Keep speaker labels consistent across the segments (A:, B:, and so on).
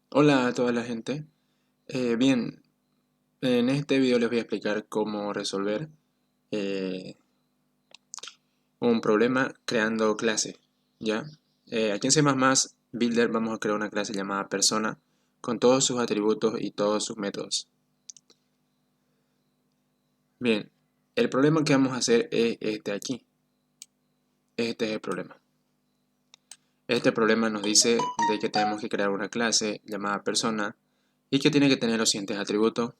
A: Hola a toda la gente. Bien, en este video les voy a explicar cómo resolver eh, un problema creando clase. ¿Ya? Aquí en C++ Builder vamos a crear una clase llamada persona con todos sus atributos y todos sus métodos. Bien, el problema que vamos a hacer es este aquí. Este es el problema. Este problema nos dice de que tenemos que crear una clase llamada persona y que tiene que tener los siguientes atributos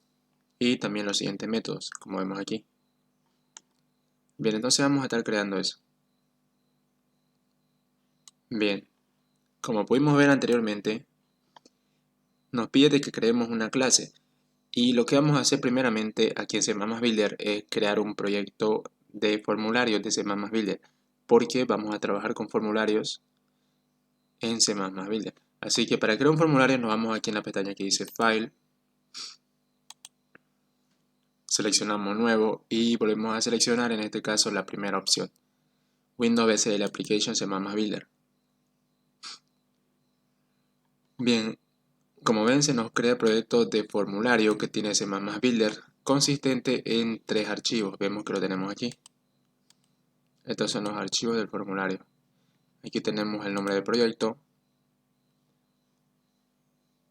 A: y también los siguientes métodos, como vemos aquí. Bien, entonces vamos a estar creando eso. Bien, como pudimos ver anteriormente, nos pide de que creemos una clase y lo que vamos a hacer primeramente aquí en C++ Builder es crear un proyecto de formularios de C++ Builder porque vamos a trabajar con formularios en C++ Builder. Así que para crear un formulario nos vamos aquí en la pestaña que dice File, seleccionamos Nuevo y volvemos a seleccionar en este caso la primera opción, Windows BSL Application C++ Builder. Bien, como ven, se nos crea el proyecto de formulario que tiene C++ Builder consistente en tres archivos. Vemos que lo tenemos aquí. Estos son los archivos del formulario. Aquí tenemos el nombre del proyecto.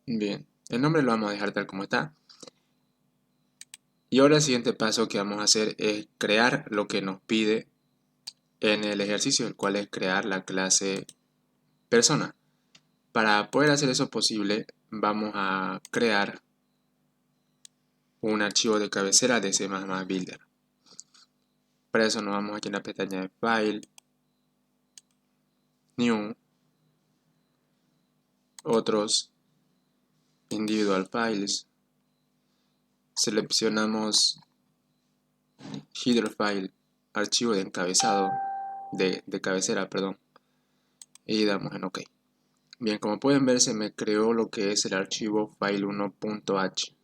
A: Bien, el nombre lo vamos a dejar tal como está. Y ahora el siguiente paso que vamos a hacer es crear lo que nos pide en el ejercicio, el cual es crear la clase persona. Para poder hacer eso posible, vamos a crear un archivo de cabecera de C++ Builder. Para eso nos vamos aquí en la pestaña de File, New, otros, Individual Files, seleccionamos Header File, archivo de encabezado, de cabecera, perdón, y damos en OK. Bien, como pueden ver se me creó lo que es el archivo file1.h.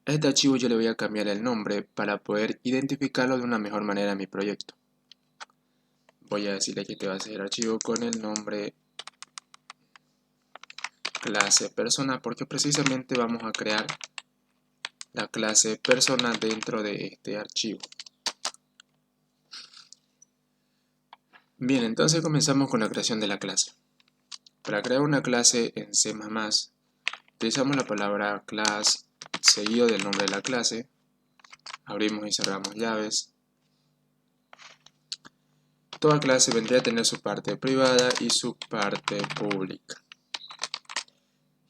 A: A este archivo yo le voy a cambiar el nombre para poder identificarlo de una mejor manera en mi proyecto. Voy a decirle que te va a ser el archivo con el nombre clase persona porque precisamente vamos a crear la clase persona dentro de este archivo. Bien, entonces comenzamos con la creación de la clase. Para crear una clase en C++, utilizamos la palabra class seguido del nombre de la clase, abrimos y cerramos llaves. Toda clase vendría a tener su parte privada y su parte pública.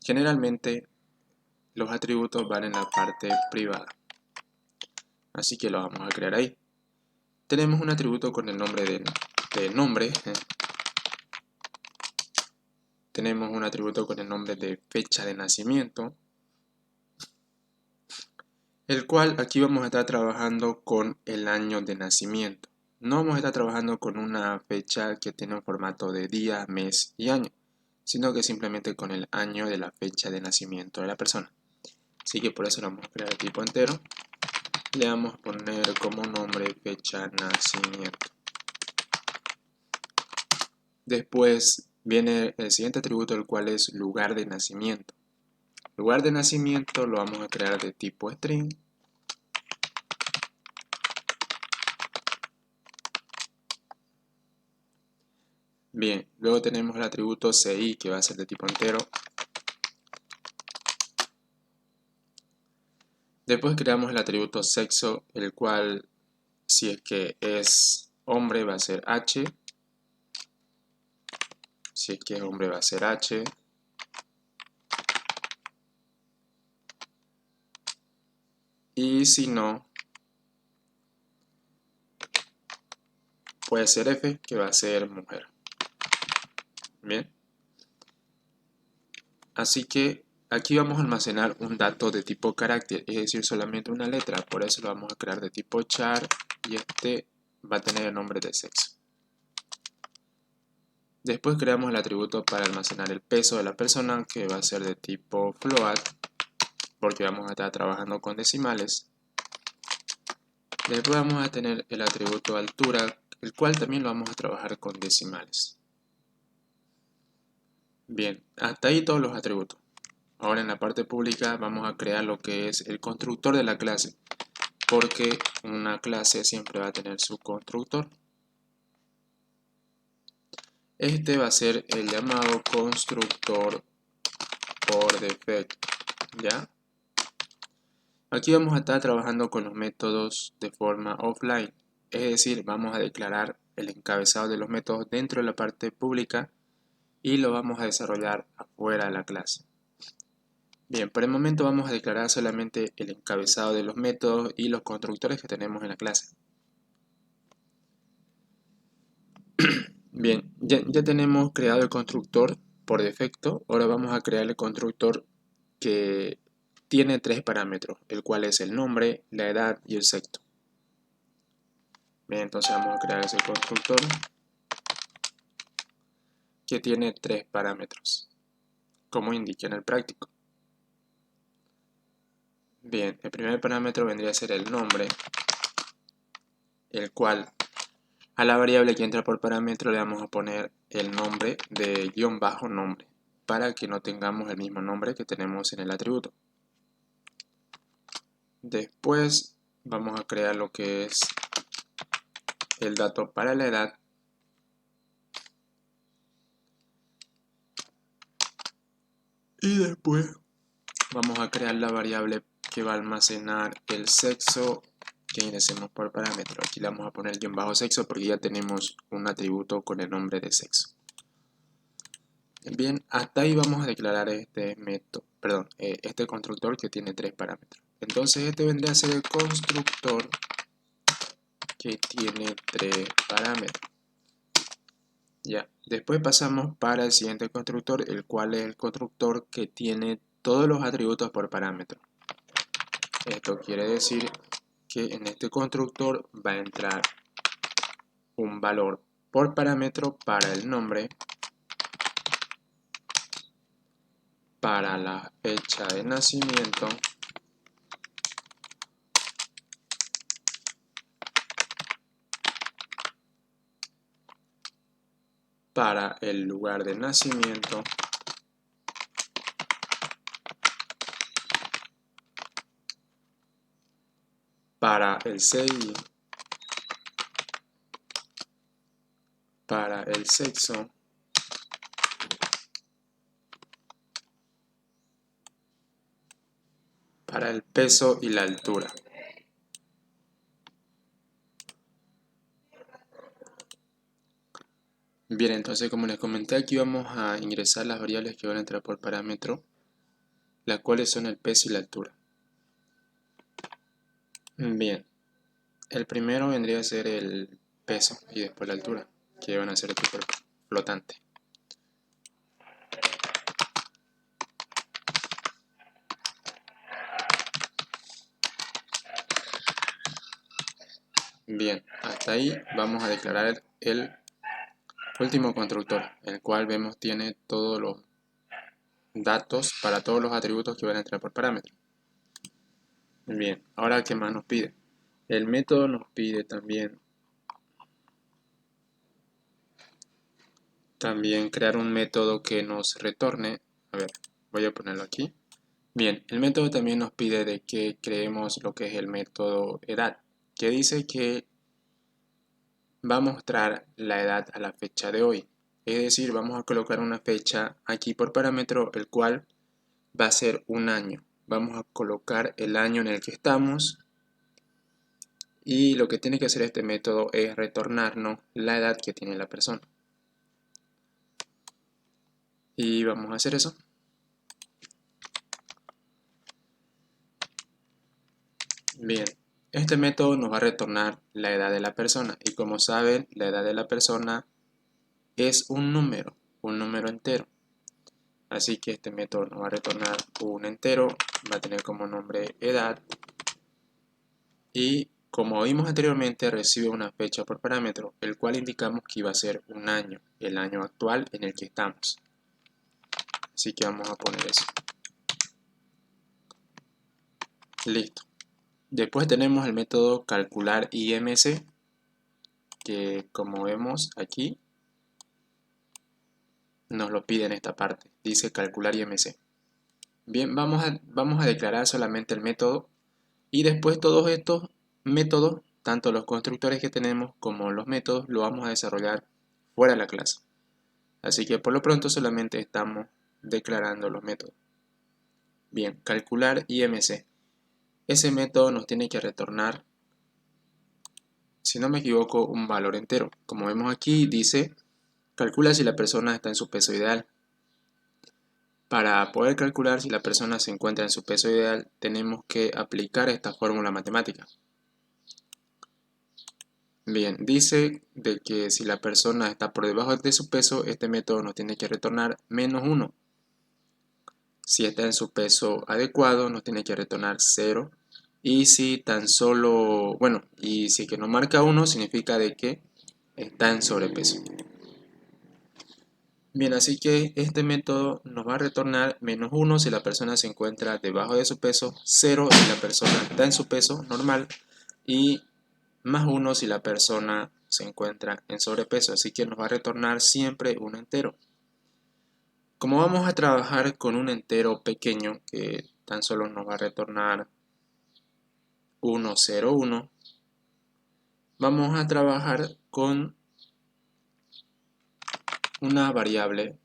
A: Generalmente los atributos van en la parte privada, así que lo vamos a crear ahí. Tenemos un atributo con el nombre de nombre, tenemos un atributo con el nombre de fecha de nacimiento, el cual aquí vamos a estar trabajando con el año de nacimiento. No vamos a estar trabajando con una fecha que tiene un formato de día, mes y año, sino que simplemente con el año de la fecha de nacimiento de la persona. Así que por eso lo vamos a crear el tipo entero. Le vamos a poner como nombre fecha nacimiento. Después viene el siguiente atributo, el cual es lugar de nacimiento. Lugar de nacimiento lo vamos a crear de tipo string. Bien, luego tenemos el atributo CI que va a ser de tipo entero. Después creamos el atributo sexo, el cual si es que es hombre va a ser H. Si es que es hombre va a ser H. Y si no, puede ser F, que va a ser mujer. Bien. Así que aquí vamos a almacenar un dato de tipo carácter, es decir, solamente una letra. Por eso lo vamos a crear de tipo char y este va a tener el nombre de sexo. Después creamos el atributo para almacenar el peso de la persona, que va a ser de tipo float, porque vamos a estar trabajando con decimales. Después vamos a tener el atributo altura, el cual también lo vamos a trabajar con decimales. Bien, hasta ahí todos los atributos. Ahora en la parte pública vamos a crear lo que es el constructor de la clase, porque una clase siempre va a tener su constructor. Este va a ser el llamado constructor por defecto, ¿ya? Aquí vamos a estar trabajando con los métodos de forma offline, es decir, vamos a declarar el encabezado de los métodos dentro de la parte pública y lo vamos a desarrollar afuera de la clase. Bien, por el momento vamos a declarar solamente el encabezado de los métodos y los constructores que tenemos en la clase. Bien, ya tenemos creado el constructor por defecto. Ahora vamos a crear el constructor que tiene 3 parámetros, el cual es el nombre, la edad y el sexo. Bien, entonces vamos a crear ese constructor que tiene 3 parámetros, como indica en el práctico. Bien, el primer parámetro vendría a ser el nombre, el cual a la variable que entra por parámetro le vamos a poner el nombre de guión bajo nombre, para que no tengamos el mismo nombre que tenemos en el atributo. Después vamos a crear lo que es el dato para la edad. Y después vamos a crear la variable que va a almacenar el sexo que ingresemos por parámetro. Aquí le vamos a poner guión bajo sexo porque ya tenemos un atributo con el nombre de sexo. Bien, hasta ahí vamos a declarar este este constructor que tiene 3 parámetros. Entonces este vendría a ser el constructor que tiene 3 parámetros. Ya, después pasamos para el siguiente constructor, el cual es el constructor que tiene todos los atributos por parámetro. Esto quiere decir que en este constructor va a entrar un valor por parámetro para el nombre, para la fecha de nacimiento, para el lugar de nacimiento, para el CI, para el sexo, para el peso y la altura. Bien, entonces como les comenté, aquí vamos a ingresar las variables que van a entrar por parámetro, las cuales son el peso y la altura. Bien, el primero vendría a ser el peso y después la altura, que van a ser tu cuerpo flotante. Bien, hasta ahí vamos a declarar el último constructor, el cual vemos tiene todos los datos para todos los atributos que van a entrar por parámetro. Bien, ahora ¿qué más nos pide? El método nos pide también crear un método que nos retorne. A ver, voy a ponerlo aquí. Bien, el método también nos pide de que creemos lo que es el método edad, que dice que va a mostrar la edad a la fecha de hoy. Es decir, vamos a colocar una fecha aquí por parámetro, el cual va a ser un año. Vamos a colocar el año en el que estamos y lo que tiene que hacer este método es retornarnos la edad que tiene la persona. Y vamos a hacer eso. Bien, este método nos va a retornar la edad de la persona y como saben, la edad de la persona es un número entero. Así que este método nos va a retornar un entero, va a tener como nombre edad y como vimos anteriormente recibe una fecha por parámetro, el cual indicamos que iba a ser un año, el año actual en el que estamos. Así que vamos a poner eso. Listo. Después tenemos el método calcular IMC, que como vemos aquí, nos lo pide en esta parte. Dice calcular IMC. Bien, vamos a declarar solamente el método y después todos estos métodos, tanto los constructores que tenemos como los métodos, lo vamos a desarrollar fuera de la clase. Así que por lo pronto solamente estamos declarando los métodos. Bien, calcular IMC. Ese método nos tiene que retornar, si no me equivoco, un valor entero. Como vemos aquí, dice, calcula si la persona está en su peso ideal. Para poder calcular si la persona se encuentra en su peso ideal, tenemos que aplicar esta fórmula matemática. Bien, dice de que si la persona está por debajo de su peso, este método nos tiene que retornar -1. Si está en su peso adecuado, nos tiene que retornar 0. Y si tan solo, bueno, y si que no marca 1, significa de que está en sobrepeso. Bien, así que este método nos va a retornar -1 si la persona se encuentra debajo de su peso, 0 si la persona está en su peso normal y +1 si la persona se encuentra en sobrepeso. Así que nos va a retornar siempre un entero. Como vamos a trabajar con un entero pequeño que tan solo nos va a retornar 1, 0, 1, vamos a trabajar con una variable,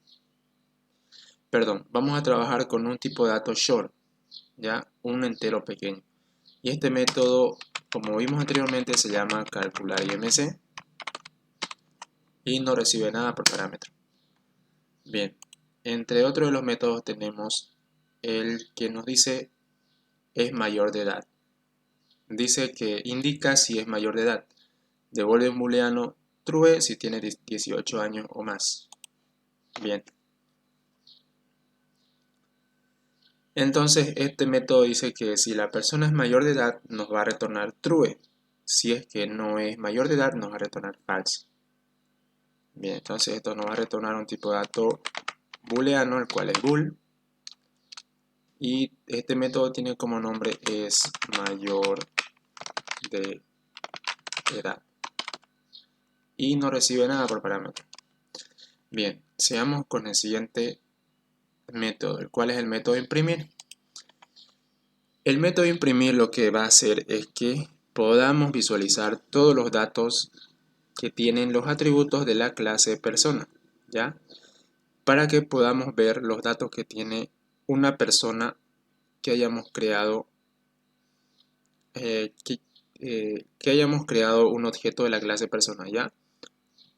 A: perdón, vamos a trabajar con un tipo de dato short, ya un entero pequeño. Y este método, como vimos anteriormente, se llama calcular IMC y no recibe nada por parámetro. Bien, entre otros de los métodos tenemos el que nos dice es mayor de edad. Dice que indica si es mayor de edad. Devuelve un booleano true si tiene 18 años o más. Bien. Entonces este método dice que si la persona es mayor de edad nos va a retornar true. Si es que no es mayor de edad nos va a retornar false. Bien, entonces esto nos va a retornar un tipo de dato booleano, el cual es bool. Y este método tiene como nombre es mayor de edad. Y no recibe nada por parámetro. Bien, sigamos con el siguiente método, el cual es el método imprimir. El método imprimir lo que va a hacer es que podamos visualizar todos los datos que tienen los atributos de la clase persona, ¿ya? Para que podamos ver los datos que tiene una persona que hayamos creado, que hayamos creado un objeto de la clase persona, ¿ya?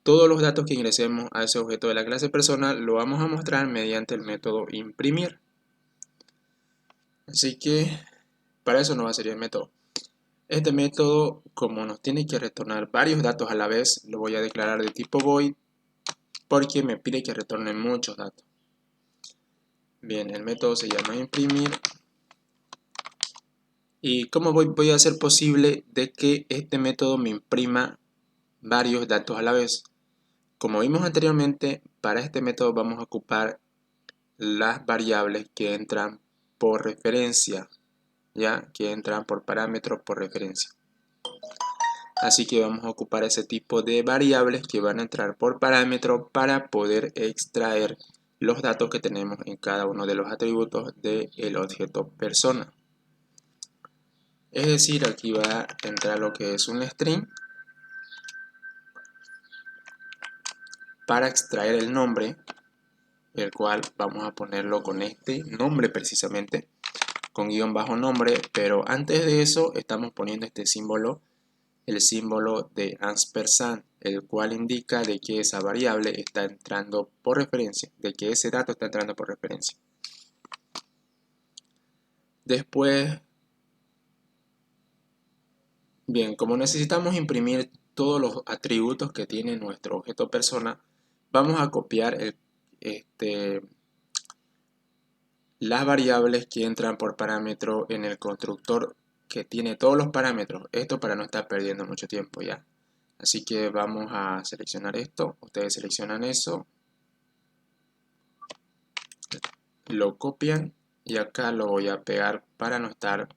A: Todos los datos que ingresemos a ese objeto de la clase persona lo vamos a mostrar mediante el método imprimir. Así que para eso nos va a servir el método. Este método, como nos tiene que retornar varios datos a la vez, lo voy a declarar de tipo void porque me pide que retorne muchos datos. Bien, el método se llama imprimir. ¿Y cómo voy a hacer posible de que este método me imprima varios datos a la vez? Como vimos anteriormente, para este método vamos a ocupar las variables que entran por referencia, ya que entran por parámetros por referencia. Así que vamos a ocupar ese tipo de variables que van a entrar por parámetro para poder extraer los datos que tenemos en cada uno de los atributos del objeto persona. Es decir, aquí va a entrar lo que es un string para extraer el nombre, el cual vamos a ponerlo con este nombre precisamente, con guión bajo nombre, pero antes de eso estamos poniendo este símbolo, el símbolo de ampersand, el cual indica de que esa variable está entrando por referencia, de que ese dato está entrando por referencia. Después, bien, como necesitamos imprimir todos los atributos que tiene nuestro objeto persona, vamos a copiar las variables que entran por parámetro en el constructor que tiene todos los parámetros. Esto para no estar perdiendo mucho tiempo ya. Así que vamos a seleccionar esto. Ustedes seleccionan eso, lo copian y acá lo voy a pegar para no estar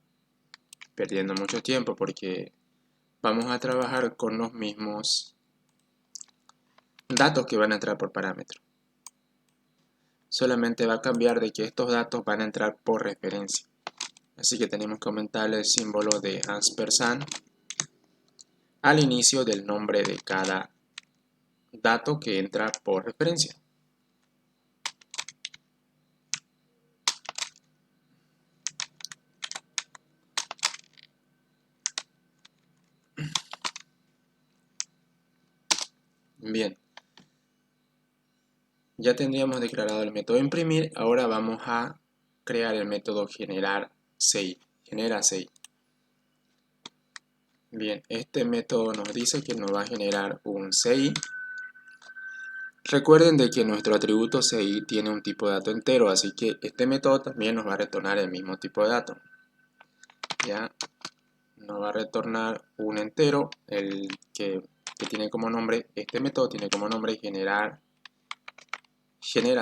A: perdiendo mucho tiempo porque vamos a trabajar con los mismos datos que van a entrar por parámetro. solamente va a cambiar de que estos datos van a entrar por referencia. Así que tenemos que aumentarle el símbolo de ampersand al inicio del nombre de cada dato que entra por referencia. Bien, ya tendríamos declarado el método imprimir. Ahora vamos a crear el método generar CI. Genera CI. Bien, este método nos dice que nos va a generar un CI. Recuerden de que nuestro atributo CI tiene un tipo de dato entero, así que este método también nos va a retornar el mismo tipo de dato. Ya nos va a retornar un entero, el que tiene como nombre, este método tiene como nombre genera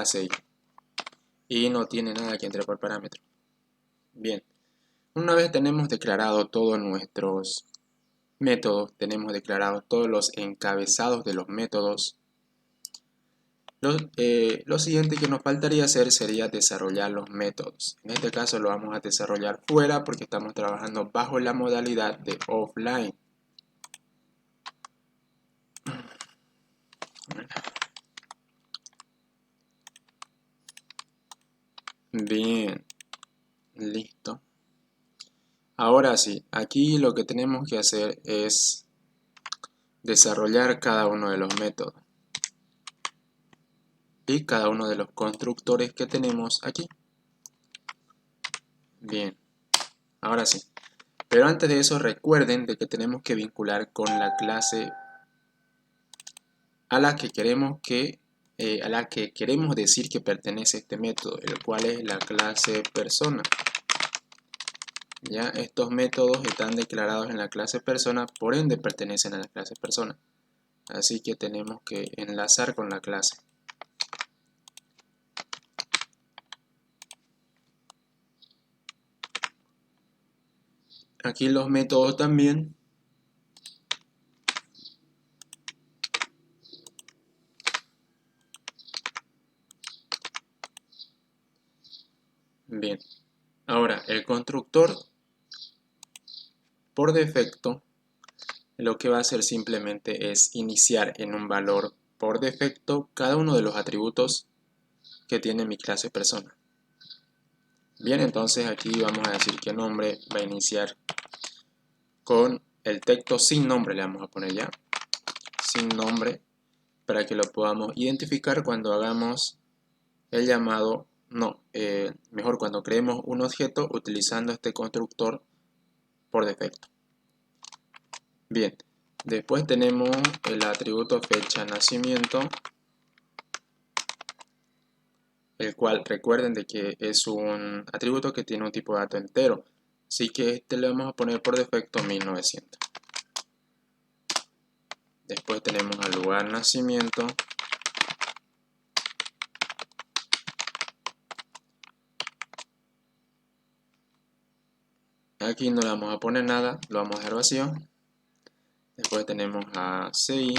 A: CI y no tiene nada que entre por parámetro. Bien, una vez tenemos declarado todos nuestros métodos, tenemos declarados todos los encabezados de los métodos, lo siguiente que nos faltaría hacer sería desarrollar los métodos. En este caso lo vamos a desarrollar fuera porque estamos trabajando bajo la modalidad de offline. Bien, listo. Ahora sí, aquí lo que tenemos que hacer es desarrollar cada uno de los métodos y cada uno de los constructores que tenemos aquí. Bien, ahora sí. Pero antes de eso recuerden de que tenemos que vincular con la clase a la que queremos decir que pertenece este método, el cual es la clase persona. Ya estos métodos están declarados en la clase persona, por ende pertenecen a la clase persona. Así que tenemos que enlazar con la clase. Aquí los métodos también. Bien, ahora el constructor por defecto lo que va a hacer simplemente es iniciar en un valor por defecto cada uno de los atributos que tiene mi clase persona. Bien, entonces aquí vamos a decir que nombre va a iniciar con el texto sin nombre, le vamos a poner ya, sin nombre, para que lo podamos identificar cuando hagamos el llamado, mejor cuando creemos un objeto utilizando este constructor por defecto. Bien, después tenemos el atributo fecha nacimiento, el cual recuerden de que es un atributo que tiene un tipo de dato entero, así que este le vamos a poner por defecto 1900. Después tenemos al lugar nacimiento, aquí no le vamos a poner nada, lo vamos a dejar vacío. Después tenemos a CI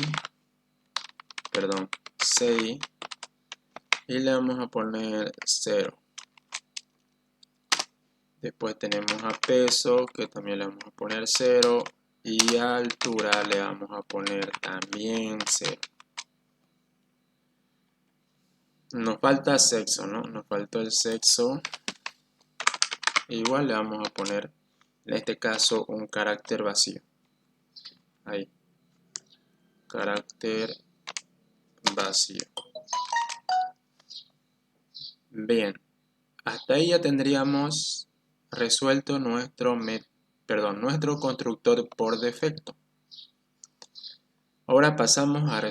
A: y le vamos a poner 0. Después tenemos a peso, que también le vamos a poner 0, y a altura le vamos a poner también 0. Nos falta sexo, ¿no? Nos faltó el sexo. Igual le vamos a poner, en este caso, un carácter vacío. Ahí. Carácter vacío. Bien. Hasta ahí ya tendríamos resuelto nuestro constructor por defecto. Ahora pasamos a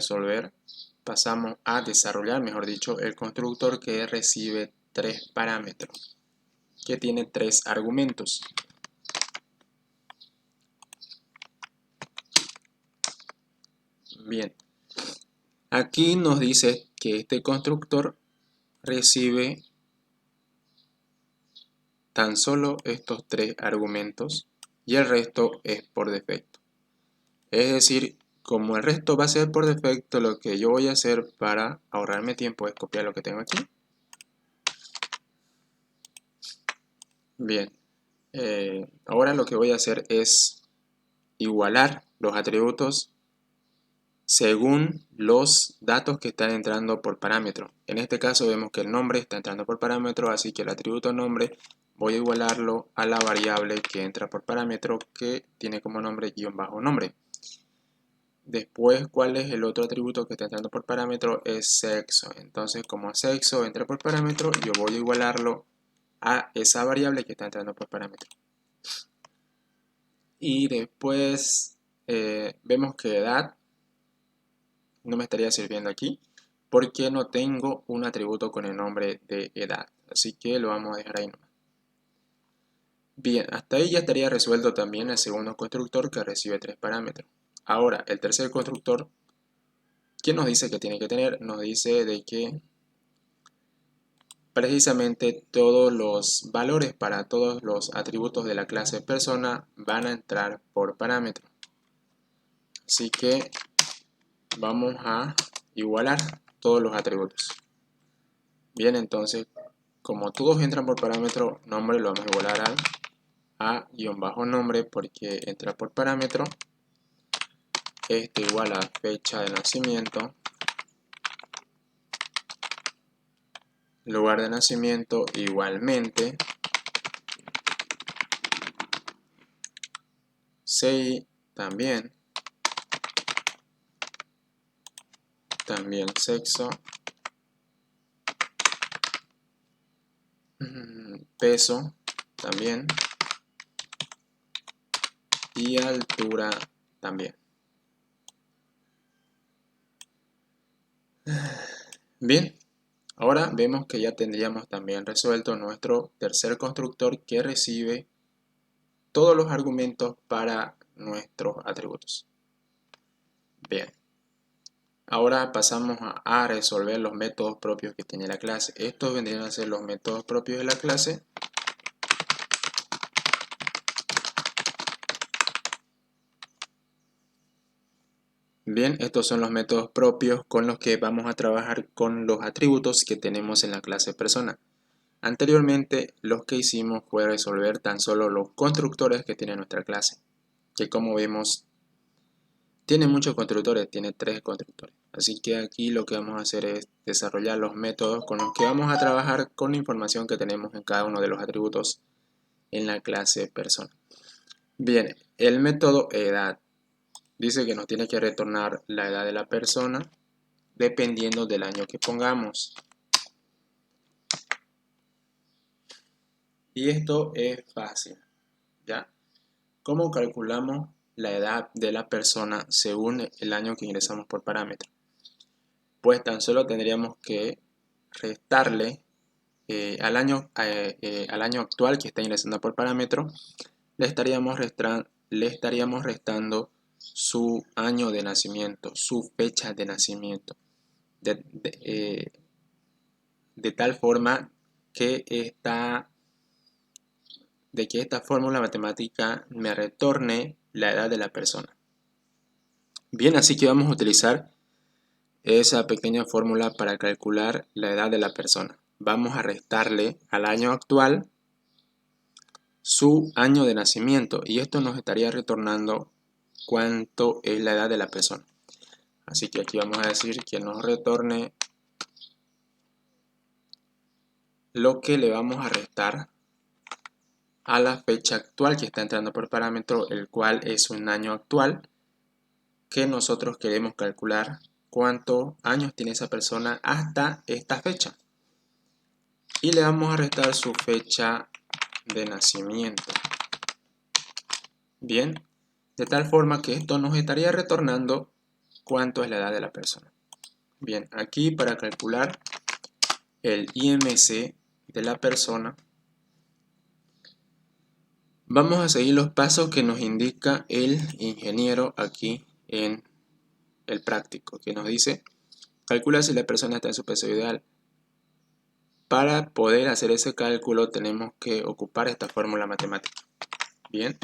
A: desarrollar, mejor dicho, el constructor que recibe 3 parámetros, que tiene 3 argumentos. Bien, aquí nos dice que este constructor recibe tan solo estos 3 argumentos y el resto es por defecto. Es decir, como el resto va a ser por defecto, lo que yo voy a hacer para ahorrarme tiempo es copiar lo que tengo aquí Bien, ahora lo que voy a hacer es igualar los atributos según los datos que están entrando por parámetro. En este caso vemos que el nombre está entrando por parámetro, así que el atributo nombre voy a igualarlo a la variable que entra por parámetro, que tiene como nombre _nombre. Después, ¿cuál es el otro atributo que está entrando por parámetro? Es sexo. Entonces, como sexo entra por parámetro, yo voy a igualarlo a esa variable que está entrando por parámetro. Y después vemos que edad no me estaría sirviendo aquí porque no tengo un atributo con el nombre de edad. Así que lo vamos a dejar ahí nomás. Bien, hasta ahí ya estaría resuelto también el segundo constructor, que recibe 3 parámetros. Ahora, el tercer constructor, ¿qué nos dice que tiene que tener? Nos dice de que precisamente todos los valores para todos los atributos de la clase persona van a entrar por parámetro. Así que vamos a igualar todos los atributos. Bien, entonces, como todos entran por parámetro nombre, lo vamos a igualar al a_nombre porque entra por parámetro. Esto igual a fecha de nacimiento, lugar de nacimiento igualmente, CI también sexo, peso también y altura también. Bien, ahora vemos que ya tendríamos también resuelto nuestro tercer constructor, que recibe todos los argumentos para nuestros atributos. Bien, ahora pasamos a resolver los métodos propios que tiene la clase. Estos vendrían a ser los métodos propios de la clase. Bien, estos son los métodos propios con los que vamos a trabajar con los atributos que tenemos en la clase persona. Anteriormente, lo que hicimos fue resolver tan solo los constructores que tiene nuestra clase, que como vemos tiene muchos constructores, tiene 3 constructores. Así que aquí lo que vamos a hacer es desarrollar los métodos con los que vamos a trabajar con la información que tenemos en cada uno de los atributos en la clase persona. Bien, el método edad dice que nos tiene que retornar la edad de la persona dependiendo del año que pongamos. Y esto es fácil, ¿ya? ¿Cómo calculamos la edad de la persona según el año que ingresamos por parámetro? Pues tan solo tendríamos que restarle al año actual que está ingresando por parámetro, le estaríamos restando su año de nacimiento, su fecha de nacimiento, de tal forma que esta fórmula matemática me retorne la edad de la persona. Bien, así que vamos a utilizar esa pequeña fórmula para calcular la edad de la persona. Vamos a restarle al año actual su año de nacimiento y esto nos estaría retornando cuánto es la edad de la persona. Así que aquí vamos a decir que nos retorne lo que le vamos a restar a la fecha actual que está entrando por parámetro, el cual es un año actual que nosotros queremos calcular cuántos años tiene esa persona hasta esta fecha. Y le vamos a restar su fecha de nacimiento. Bien, de tal forma que esto nos estaría retornando cuánto es la edad de la persona. Bien, aquí para calcular el IMC de la persona, vamos a seguir los pasos que nos indica el ingeniero aquí en el práctico, que nos dice: calcula si la persona está en su peso ideal. Para poder hacer ese cálculo tenemos que ocupar esta fórmula matemática. Bien,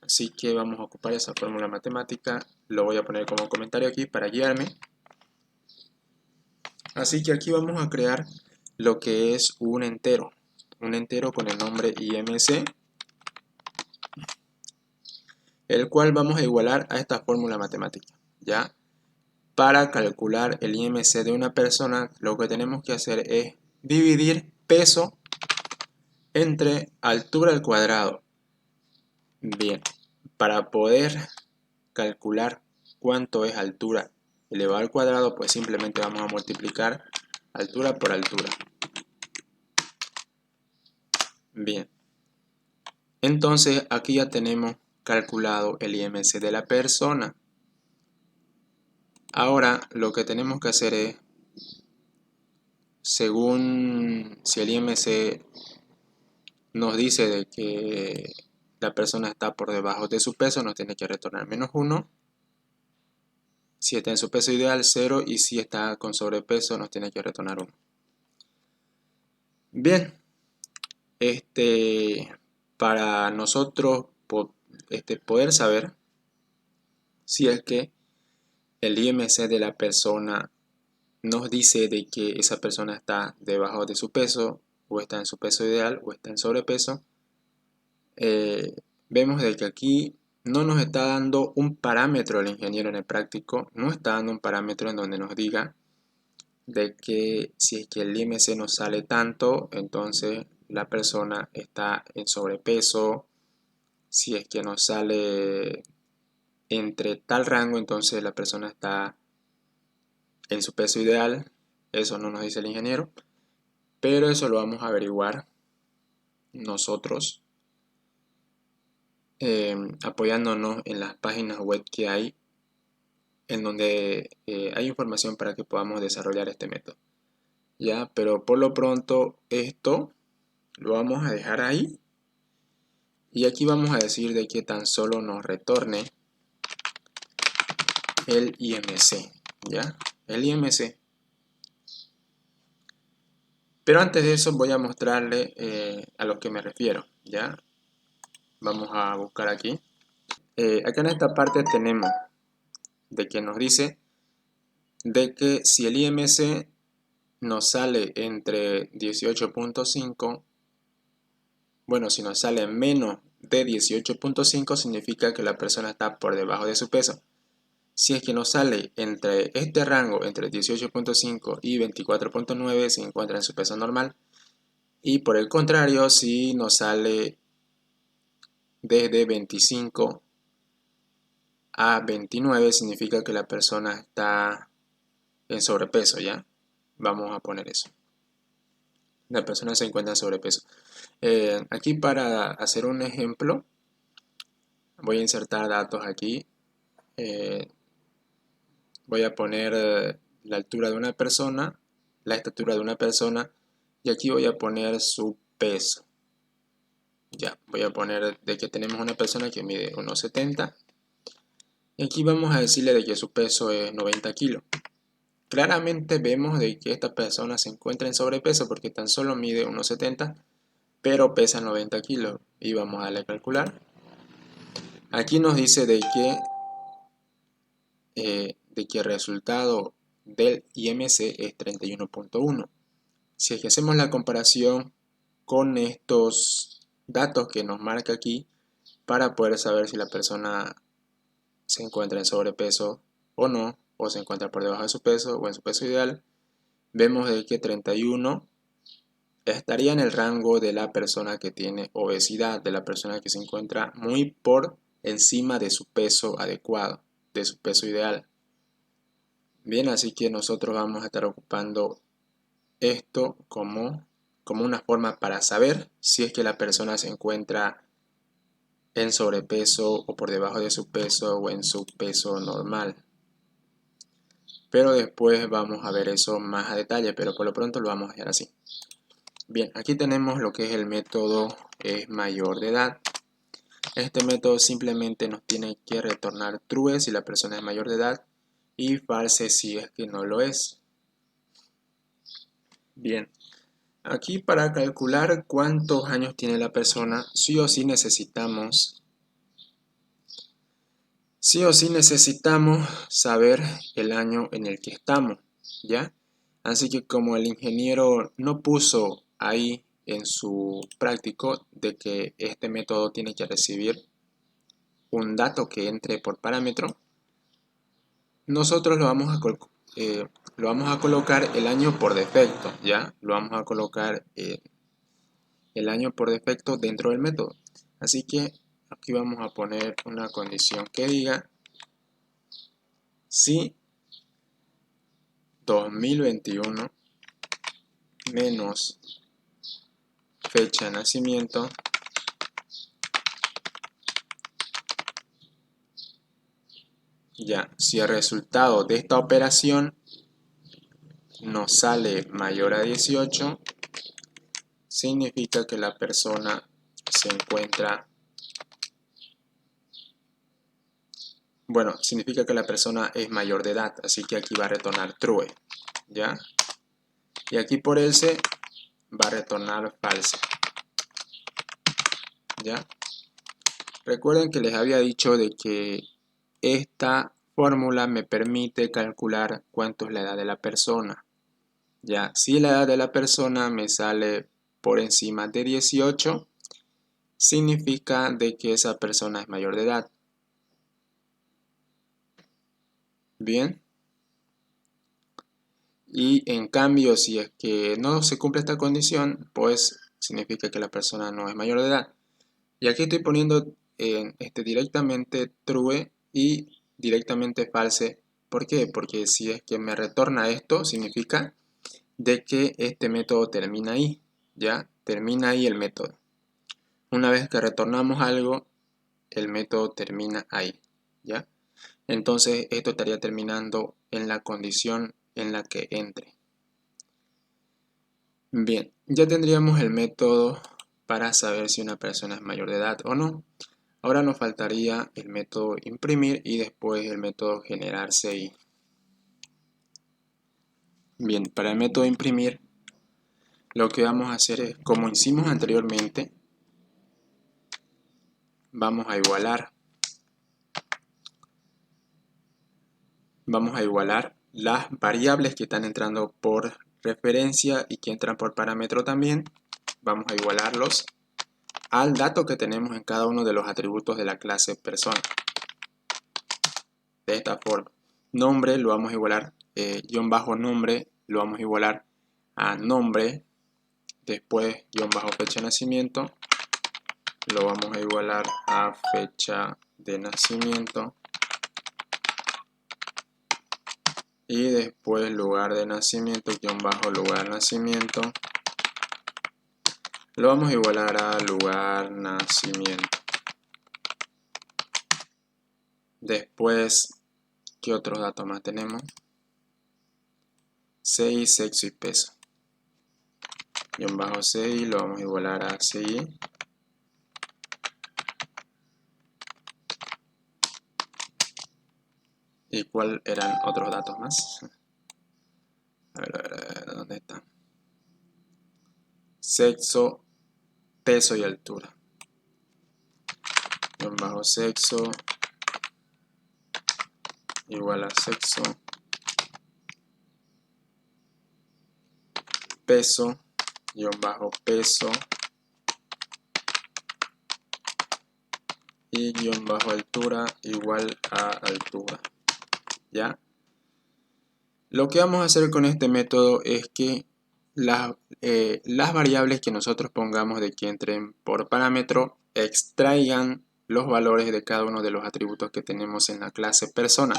A: así que vamos a ocupar esa fórmula matemática. Lo voy a poner como comentario aquí para guiarme. Así que aquí vamos a crear lo que es un entero un entero con el nombre IMC, el cual vamos a igualar a esta fórmula matemática, ¿ya? Para calcular el IMC de una persona, lo que tenemos que hacer es dividir peso entre altura al cuadrado. Bien, para poder calcular cuánto es altura elevado al cuadrado, pues simplemente vamos a multiplicar altura por altura. Bien, entonces aquí ya tenemos calculado el IMC de la persona. Ahora lo que tenemos que hacer es, según si el IMC nos dice de que la persona está por debajo de su peso, nos tiene que retornar -1. Si está en su peso ideal, 0. Y si está con sobrepeso, nos tiene que retornar 1. Bien, para nosotros poder saber si es que el IMC de la persona nos dice de que esa persona está debajo de su peso, o está en su peso ideal, o está en sobrepeso, vemos de que aquí no nos está dando un parámetro el ingeniero en el práctico, no está dando un parámetro en donde nos diga de que si es que el IMC nos sale tanto, entonces la persona está en sobrepeso. Si es que nos sale entre tal rango, entonces la persona está en su peso ideal. Eso no nos dice el ingeniero, pero eso lo vamos a averiguar nosotros apoyándonos en las páginas web que hay, en donde hay información para que podamos desarrollar este método. Ya, pero por lo pronto esto lo vamos a dejar ahí, y aquí vamos a decir de que tan solo nos retorne el IMC, ¿ya? El IMC. Pero antes de eso voy a mostrarle a lo que me refiero, ¿ya? Vamos a buscar aquí. Acá en esta parte tenemos de que nos dice de que si el IMC nos sale entre 18.5, bueno, si nos sale menos de 18.5 significa que la persona está por debajo de su peso. Si es que nos sale entre este rango, entre 18.5 y 24.9, se encuentra en su peso normal. Y por el contrario, si nos sale desde 25 a 29, significa que la persona está en sobrepeso, ¿ya? Vamos a poner eso. La persona se encuentra en sobrepeso. Aquí para hacer un ejemplo, voy a insertar datos aquí. Voy a poner la altura de una persona, la estatura de una persona, y aquí voy a poner su peso. Ya, voy a poner de que tenemos una persona que mide 1,70. Y aquí vamos a decirle de que su peso es 90 kilos. Claramente vemos de que esta persona se encuentra en sobrepeso porque tan solo mide 1,70, pero pesa 90 kilos. Y vamos a darle a calcular. Aquí nos dice de que el resultado del IMC es 31.1. Si es que hacemos la comparación con estos datos que nos marca aquí, para poder saber si la persona se encuentra en sobrepeso o no, o se encuentra por debajo de su peso o en su peso ideal, vemos de que 31 estaría en el rango de la persona que tiene obesidad, de la persona que se encuentra muy por encima de su peso adecuado, de su peso ideal. Bien, así que nosotros vamos a estar ocupando esto como una forma para saber si es que la persona se encuentra en sobrepeso o por debajo de su peso o en su peso normal. Pero después vamos a ver eso más a detalle, pero por lo pronto lo vamos a dejar así. Bien, aquí tenemos lo que es el método es mayor de edad. Este método simplemente nos tiene que retornar true si la persona es mayor de edad y false si es que no lo es. Bien, aquí para calcular cuántos años tiene la persona, sí o sí necesitamos saber el año en el que estamos, ¿ya? Así que como el ingeniero no puso ahí en su práctico de que este método tiene que recibir un dato que entre por parámetro. Nosotros lo vamos a colocar el año por defecto, ¿ya? Lo vamos a colocar el año por defecto dentro del método. Así que aquí vamos a poner una condición que diga si 2021 menos fecha de nacimiento ya, si el resultado de esta operación nos sale mayor a 18, significa que la persona se encuentra, bueno, significa que la persona es mayor de edad, así que aquí va a retornar true, ¿ya? Y aquí por else va a retornar false, ¿ya? Recuerden que les había dicho de que esta fórmula me permite calcular cuánto es la edad de la persona. Ya, si la edad de la persona me sale por encima de 18, significa de que esa persona es mayor de edad. Bien. Y en cambio, si es que no se cumple esta condición, pues significa que la persona no es mayor de edad. Y aquí estoy poniendo directamente true y directamente false. ¿Por qué? Porque si es que me retorna esto, significa de que este método termina ahí, ¿ya? Termina ahí el método. Una vez que retornamos algo, el método termina ahí, ¿ya? Entonces esto estaría terminando en la condición en la que entre. Bien, ya tendríamos el método para saber si una persona es mayor de edad o no. Ahora nos faltaría el método imprimir y después el método generar CI. Bien, para el método imprimir, lo que vamos a hacer es, como hicimos anteriormente, vamos a igualar las variables que están entrando por referencia y que entran por parámetro también. Vamos a igualarlos al dato que tenemos en cada uno de los atributos de la clase persona. De esta forma, nombre lo vamos a igualar, guión bajo nombre lo vamos a igualar a nombre, después guión bajo fecha de nacimiento lo vamos a igualar a fecha de nacimiento y después lugar de nacimiento, guión bajo lugar de nacimiento lo vamos a igualar a lugar nacimiento. Después, ¿qué otros datos más tenemos? CI, sexo y peso. Guión bajo CI lo vamos a igualar a CI. ¿Y cuál eran otros datos más? A ver, ¿dónde está? Sexo, peso y altura. Guión bajo sexo igual a sexo, peso, guión bajo peso y guión bajo altura igual a altura. ¿Ya? Lo que vamos a hacer con este método es que las variables que nosotros pongamos de que entren por parámetro extraigan los valores de cada uno de los atributos que tenemos en la clase persona,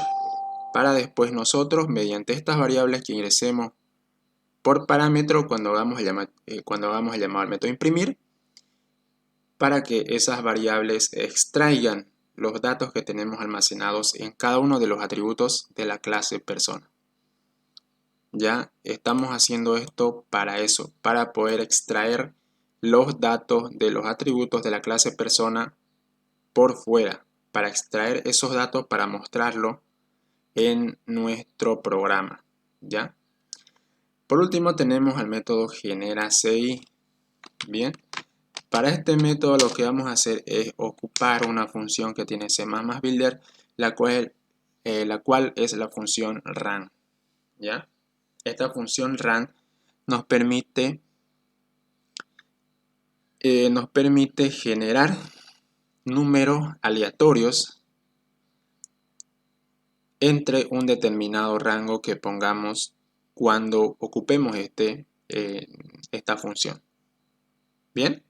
A: para después nosotros, mediante estas variables que ingresemos por parámetro cuando hagamos el llamado al método imprimir, para que esas variables extraigan los datos que tenemos almacenados en cada uno de los atributos de la clase persona. Ya estamos haciendo esto para eso, para poder extraer los datos de los atributos de la clase persona por fuera, para extraer esos datos para mostrarlo en nuestro programa, ¿ya? Por último tenemos el método genera_CI. Bien, para este método lo que vamos a hacer es ocupar una función que tiene C++ Builder, la cual es la función run, ¿ya? Esta función run nos permite nos permite generar números aleatorios entre un determinado rango que pongamos cuando ocupemos esta función. Bien,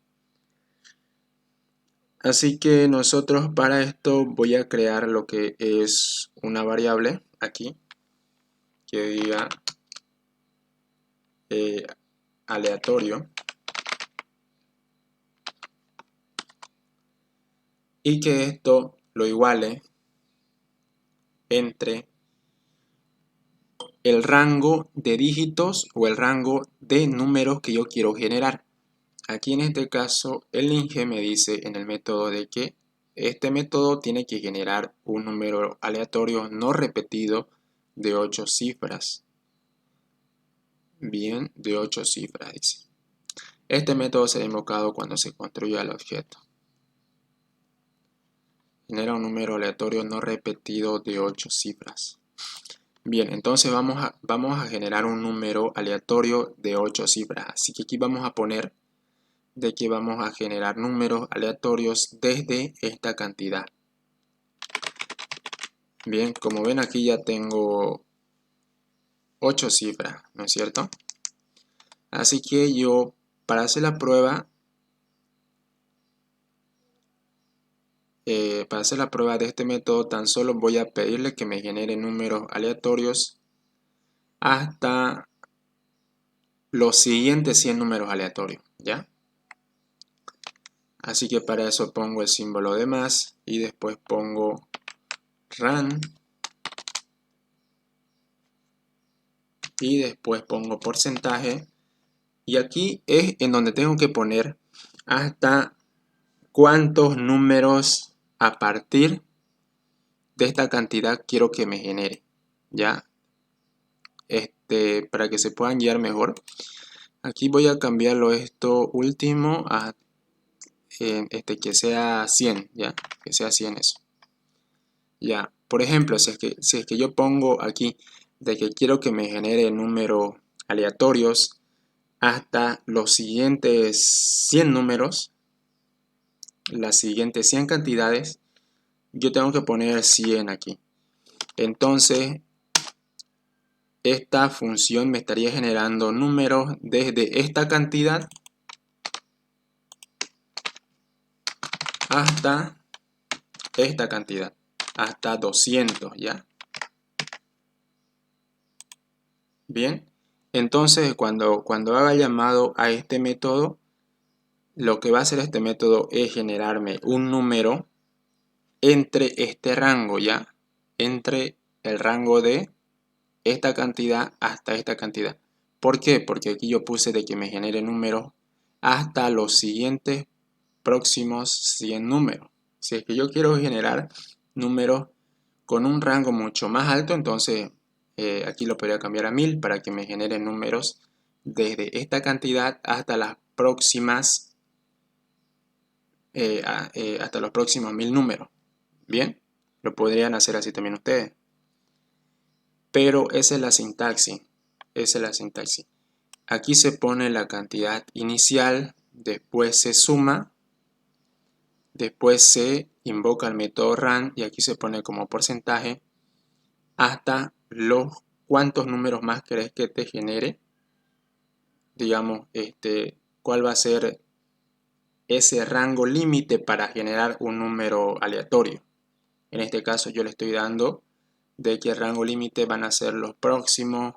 A: así que nosotros para esto voy a crear lo que es una variable aquí que diga aleatorio y que esto lo iguale entre el rango de dígitos o el rango de números que yo quiero generar. Aquí en este caso el INGE me dice en el método de que este método tiene que generar un número aleatorio no repetido de 8 cifras. Bien, de 8 cifras dice. Este método será invocado cuando se construya el objeto. Genera un número aleatorio no repetido de 8 cifras. Bien, entonces vamos a generar un número aleatorio de 8 cifras. Así que aquí vamos a poner de que vamos a generar números aleatorios desde esta cantidad. Bien, como ven aquí ya tengo 8 cifras, ¿no es cierto? Así que yo, para hacer la prueba, de este método, tan solo voy a pedirle que me genere números aleatorios hasta los siguientes 100 números aleatorios, ¿ya? Así que para eso pongo el símbolo de más y después pongo run y después pongo porcentaje, y aquí es en donde tengo que poner hasta cuántos números a partir de esta cantidad quiero que me genere, ¿ya? Para que se puedan guiar mejor. Aquí voy a cambiarlo esto último a que sea 100, ¿ya? Que sea 100 eso. Ya, por ejemplo, si es que yo pongo aquí de que quiero que me genere números aleatorios hasta los siguientes 100 números, las siguientes 100 cantidades, yo tengo que poner 100 aquí. Entonces, esta función me estaría generando números desde esta cantidad hasta esta cantidad, hasta 200, ¿ya? Bien, entonces cuando haga llamado a este método, lo que va a hacer este método es generarme un número entre este rango, ¿ya? Entre el rango de esta cantidad hasta esta cantidad. ¿Por qué? Porque aquí yo puse de que me genere números hasta los siguientes próximos 100 números. Si es que yo quiero generar números con un rango mucho más alto, entonces aquí lo podría cambiar a 1000 para que me genere números desde esta cantidad hasta las próximas hasta los próximos 1000 números. Bien, lo podrían hacer así también ustedes. Pero esa es la sintaxis. Esa es la sintaxis. Aquí se pone la cantidad inicial, después se suma, después se invoca el método run y aquí se pone como porcentaje hasta los cuántos números más querés que te genere. Digamos, cuál va a ser ese rango límite para generar un número aleatorio. En este caso yo le estoy dando de que el rango límite van a ser los próximos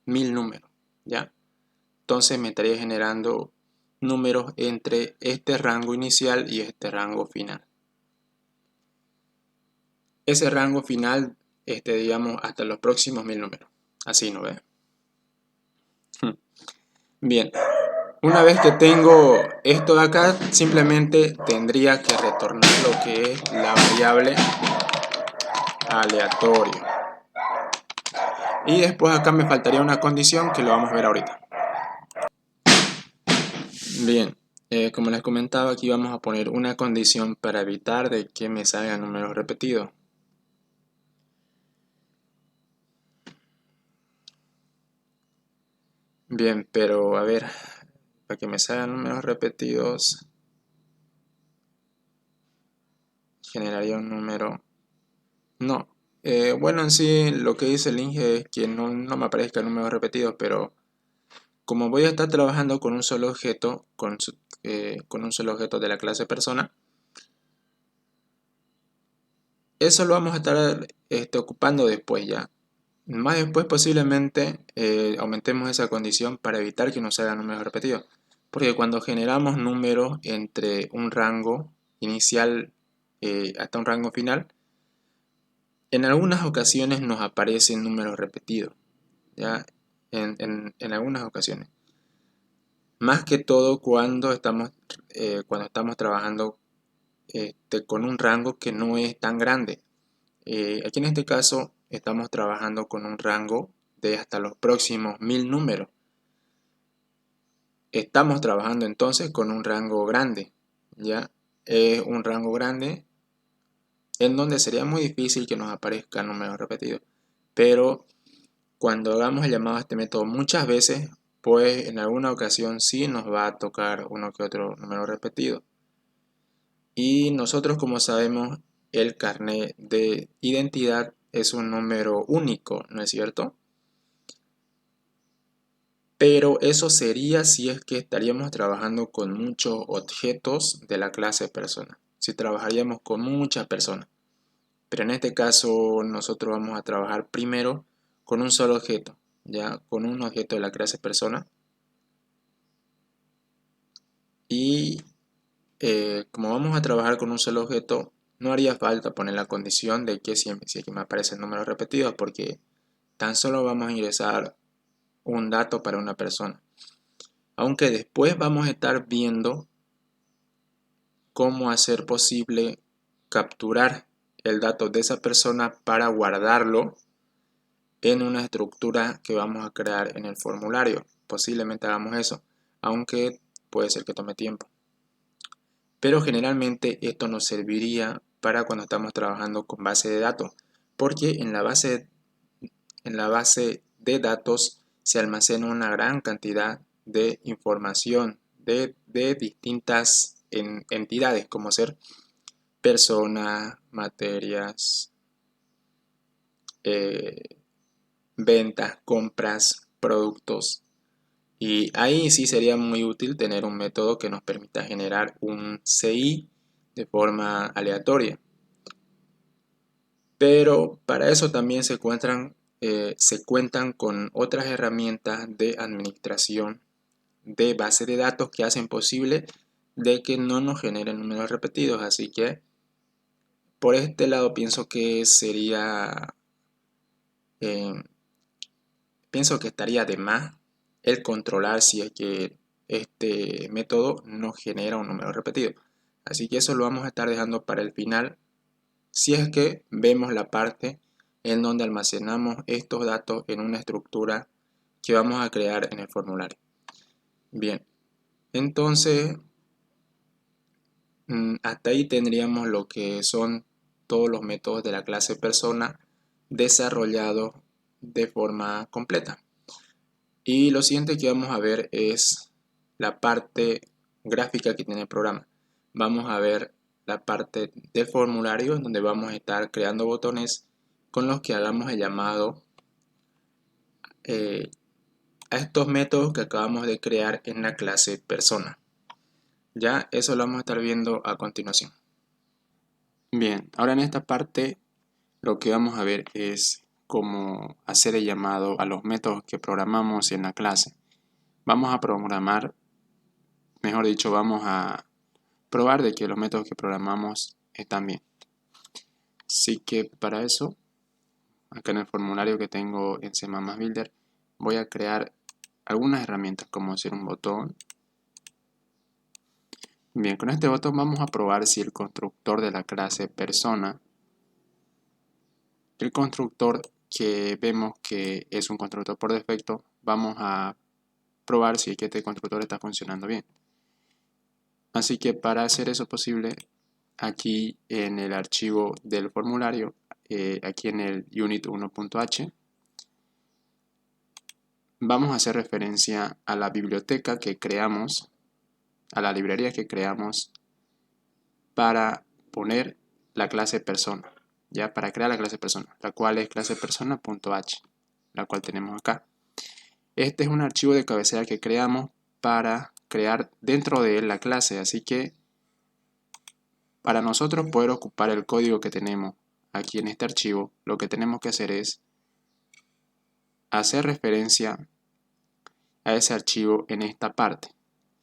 A: 1000 números, ¿ya? Entonces me estaría generando números entre este rango inicial y este rango final. Ese rango final, digamos, hasta los próximos 1000 números. Así, ¿no ve? Bien, una vez que tengo esto de acá, simplemente tendría que retornar lo que es la variable aleatorio. Y después acá me faltaría una condición que lo vamos a ver ahorita. Bien, como les comentaba, aquí vamos a poner una condición para evitar de que me salgan números repetidos. Bien, pero a ver, para que me salgan números repetidos, generaría un número. No. Bueno, en sí lo que dice el Inge es que no me aparezca números repetidos, pero como voy a estar trabajando con un solo objeto, con un solo objeto de la clase persona, eso lo vamos a estar ocupando después ya. Más después posiblemente aumentemos esa condición para evitar que nos salgan números repetidos. Porque cuando generamos números entre un rango inicial hasta un rango final, en algunas ocasiones nos aparecen números repetidos. ¿Ya? En algunas ocasiones. Más que todo cuando estamos trabajando con un rango que no es tan grande. Aquí en este caso estamos trabajando con un rango de hasta los próximos 1000 números. Estamos trabajando entonces con un rango grande, ¿ya? Es un rango grande en donde sería muy difícil que nos aparezcan números repetidos. Pero cuando hagamos el llamado a este método muchas veces, pues en alguna ocasión sí nos va a tocar uno que otro número repetido. Y nosotros, como sabemos, el carnet de identidad es un número único, ¿no es cierto? Pero eso sería si es que estaríamos trabajando con muchos objetos de la clase persona. Si trabajaríamos con muchas personas. Pero en este caso nosotros vamos a trabajar primero con un solo objeto, ya con un objeto de la clase persona. Y como vamos a trabajar con un solo objeto, no haría falta poner la condición de que si es que me aparecen números repetidos, porque tan solo vamos a ingresar un dato para una persona. Aunque después vamos a estar viendo cómo hacer posible capturar el dato de esa persona para guardarlo en una estructura que vamos a crear en el formulario. Posiblemente hagamos eso, aunque puede ser que tome tiempo. Pero generalmente esto nos serviría para cuando estamos trabajando con base de datos, porque en la base de datos se almacena una gran cantidad de información de distintas entidades, como ser personas, materias, ventas, compras, productos. Y ahí sí sería muy útil tener un método que nos permita generar un CI de forma aleatoria. Pero para eso también se cuentan con otras herramientas de administración de base de datos que hacen posible de que no nos generen números repetidos. Así que por este lado eh, pienso que estaría de más el controlar si es que este método no genera un número repetido. Así que eso lo vamos a estar dejando para el final, si es que vemos la parte en donde almacenamos estos datos en una estructura que vamos a crear en el formulario. Bien, entonces hasta ahí tendríamos lo que son todos los métodos de la clase persona desarrollados de forma completa. Y lo siguiente que vamos a ver es la parte gráfica que tiene el programa. Vamos a ver la parte del formulario donde vamos a estar creando botones con los que hagamos el llamado a estos métodos que acabamos de crear en la clase persona. Ya eso lo vamos a estar viendo a continuación. Bien, ahora en esta parte lo que vamos a ver es cómo hacer el llamado a los métodos que programamos en la clase. Vamos a programar, mejor dicho, vamos a probar de que los métodos que programamos están bien. Así que para eso, acá en el formulario que tengo en C++ Builder, voy a crear algunas herramientas como hacer un botón. Bien, con este botón vamos a probar si el constructor de la clase persona, el constructor que vemos que es un constructor por defecto, vamos a probar si este constructor está funcionando bien. Así que para hacer eso posible, aquí en el archivo del formulario, aquí en el unit1.h, vamos a hacer referencia a la biblioteca que creamos, a la librería que creamos para poner la clase persona, ya para crear la clase persona, la cual es clase persona.h, la cual tenemos acá. Este es un archivo de cabecera que creamos para crear dentro de él la clase, así que para nosotros poder ocupar el código que tenemos aquí en este archivo, lo que tenemos que hacer es hacer referencia a ese archivo en esta parte,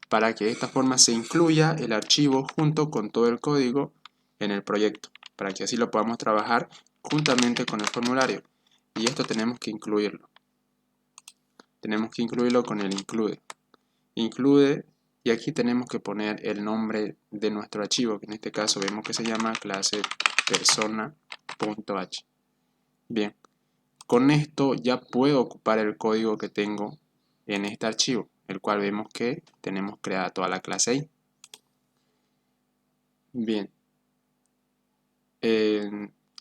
A: para que de esta forma se incluya el archivo junto con todo el código en el proyecto, para que así lo podamos trabajar juntamente con el formulario. Y esto tenemos que incluirlo. Tenemos que incluirlo con el include. Include, y aquí tenemos que poner el nombre de nuestro archivo, que en este caso vemos que se llama clase persona.h. Bien, con esto ya puedo ocupar el código que tengo en este archivo, el cual vemos que tenemos creada toda la clase ahí. Bien,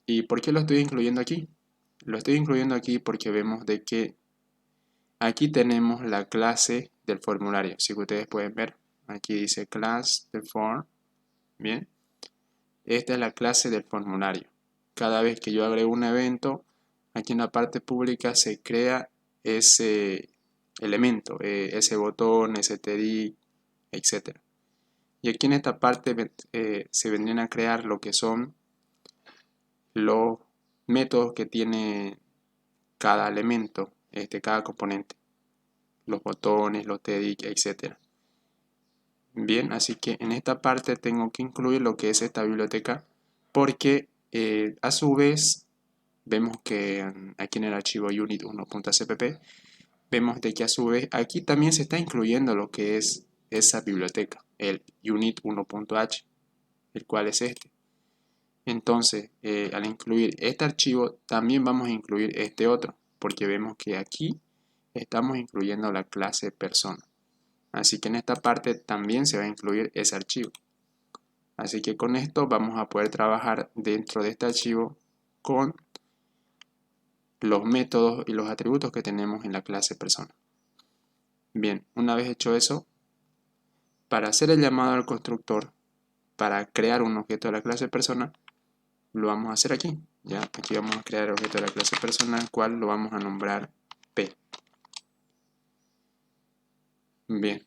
A: ¿y por qué lo estoy incluyendo aquí? Lo estoy incluyendo aquí porque vemos de que aquí tenemos la clase del formulario. Si ustedes pueden ver, aquí dice class de form. Bien, esta es la clase del formulario. Cada vez que yo agrego un evento, aquí en la parte pública se crea ese elemento, ese botón, ese TD, etc. Y aquí en esta parte se vendrían a crear lo que son los métodos que tiene cada elemento, cada componente, los botones, los TD, etc. Bien, así que en esta parte tengo que incluir lo que es esta biblioteca porque a su vez vemos que aquí en el archivo unit1.cpp vemos de que a su vez aquí también se está incluyendo lo que es esa biblioteca, el unit1.h, el cual es este. Entonces, al incluir este archivo, también vamos a incluir este otro, porque vemos que aquí estamos incluyendo la clase persona. Así que en esta parte también se va a incluir ese archivo. Así que con esto vamos a poder trabajar dentro de este archivo con los métodos y los atributos que tenemos en la clase persona. Bien, una vez hecho eso, para hacer el llamado al constructor, para crear un objeto de la clase persona, lo vamos a hacer aquí. ¿Ya? Aquí vamos a crear el objeto de la clase persona, el cual lo vamos a nombrar P. Bien.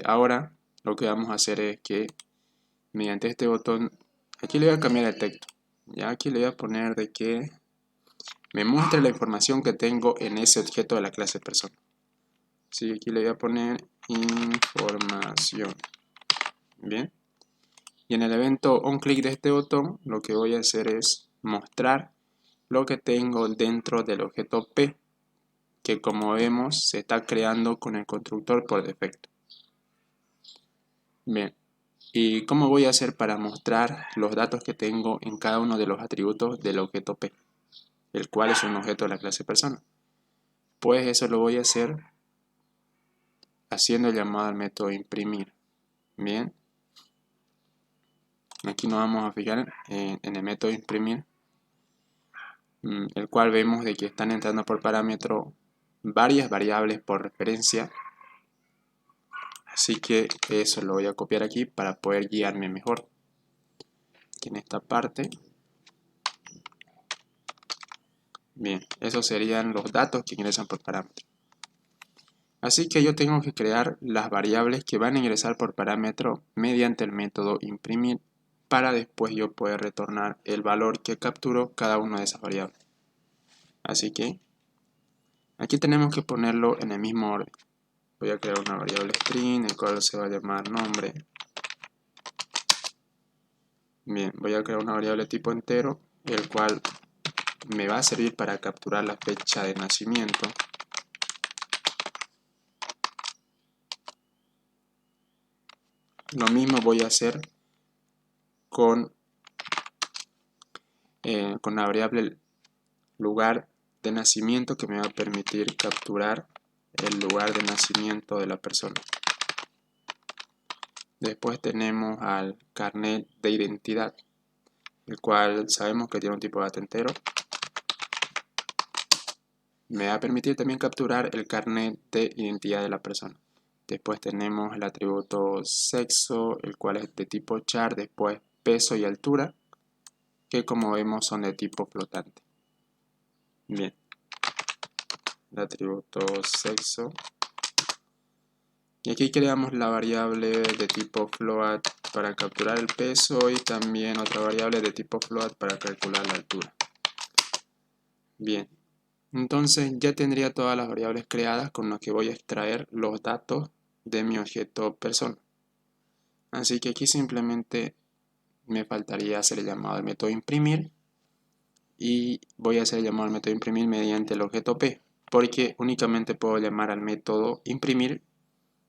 A: Ahora lo que vamos a hacer es que mediante este botón, aquí le voy a cambiar el texto. Ya aquí le voy a poner de que me muestre la información que tengo en ese objeto de la clase persona. Así que aquí le voy a poner información. Bien. Y en el evento onClick de este botón, lo que voy a hacer es mostrar lo que tengo dentro del objeto P, que como vemos se está creando con el constructor por defecto. Bien, ¿y cómo voy a hacer para mostrar los datos que tengo en cada uno de los atributos del objeto P, el cual es un objeto de la clase persona? Pues eso lo voy a hacer haciendo el llamado al método imprimir. Bien, aquí nos vamos a fijar en el método imprimir, el cual vemos de que están entrando por parámetro varias variables por referencia. Así que eso lo voy a copiar aquí para poder guiarme mejor. Aquí en esta parte. Bien, esos serían los datos que ingresan por parámetro. Así que yo tengo que crear las variables que van a ingresar por parámetro mediante el método imprimir para después yo poder retornar el valor que capturó cada una de esas variables. Así que aquí tenemos que ponerlo en el mismo orden. Voy a crear una variable string, el cual se va a llamar nombre. Bien, voy a crear una variable tipo entero, el cual me va a servir para capturar la fecha de nacimiento. Lo mismo voy a hacer con la variable lugar de nacimiento, que me va a permitir capturar el lugar de nacimiento de la persona. Después tenemos al carnet de identidad, el cual sabemos que tiene un tipo de dato entero. Me va a permitir también capturar el carnet de identidad de la persona. Después tenemos el atributo sexo, el cual es de tipo char. Después peso y altura, que como vemos son de tipo flotante. Bien, el atributo sexo. Y aquí creamos la variable de tipo float para capturar el peso y también otra variable de tipo float para calcular la altura. Bien, entonces ya tendría todas las variables creadas con las que voy a extraer los datos de mi objeto persona. Así que aquí simplemente me faltaría hacer el llamado al método imprimir y voy a hacer el llamado al método imprimir mediante el objeto P, porque únicamente puedo llamar al método imprimir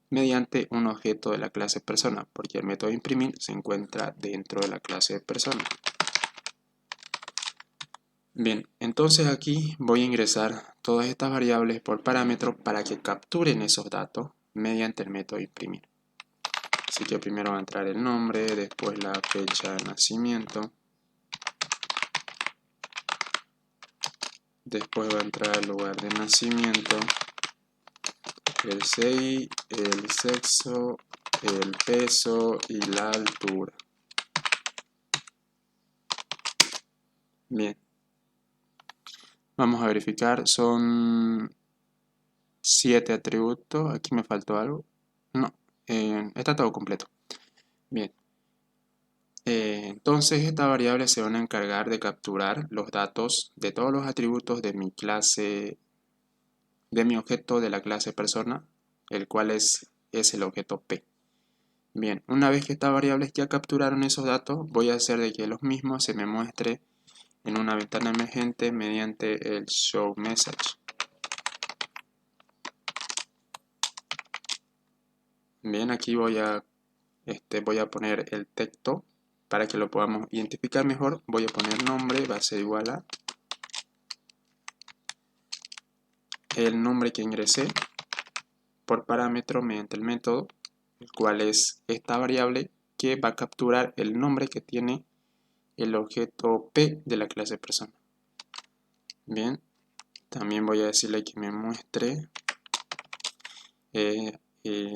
A: mediante un objeto de la clase persona, porque el método imprimir se encuentra dentro de la clase persona. Bien, entonces aquí voy a ingresar todas estas variables por parámetro para que capturen esos datos mediante el método imprimir. Así que primero va a entrar el nombre, después la fecha de nacimiento, después va a entrar el lugar de nacimiento, el CI, el sexo, el peso y la altura. Bien, vamos a verificar, son 7 atributos, aquí me faltó algo, no, está todo completo. Bien, entonces estas variables se van a encargar de capturar los datos de todos los atributos de mi clase, de mi objeto de la clase persona, el cual es el objeto P. Bien, una vez que estas variables ya capturaron esos datos, voy a hacer de que los mismos se me muestre en una ventana emergente mediante el show message. Bien, aquí voy a poner el texto para que lo podamos identificar mejor. Voy a poner nombre, va a ser igual a el nombre que ingresé por parámetro mediante el método, el cual es esta variable que va a capturar el nombre que tiene el objeto P de la clase persona. Bien, también voy a decirle que me muestre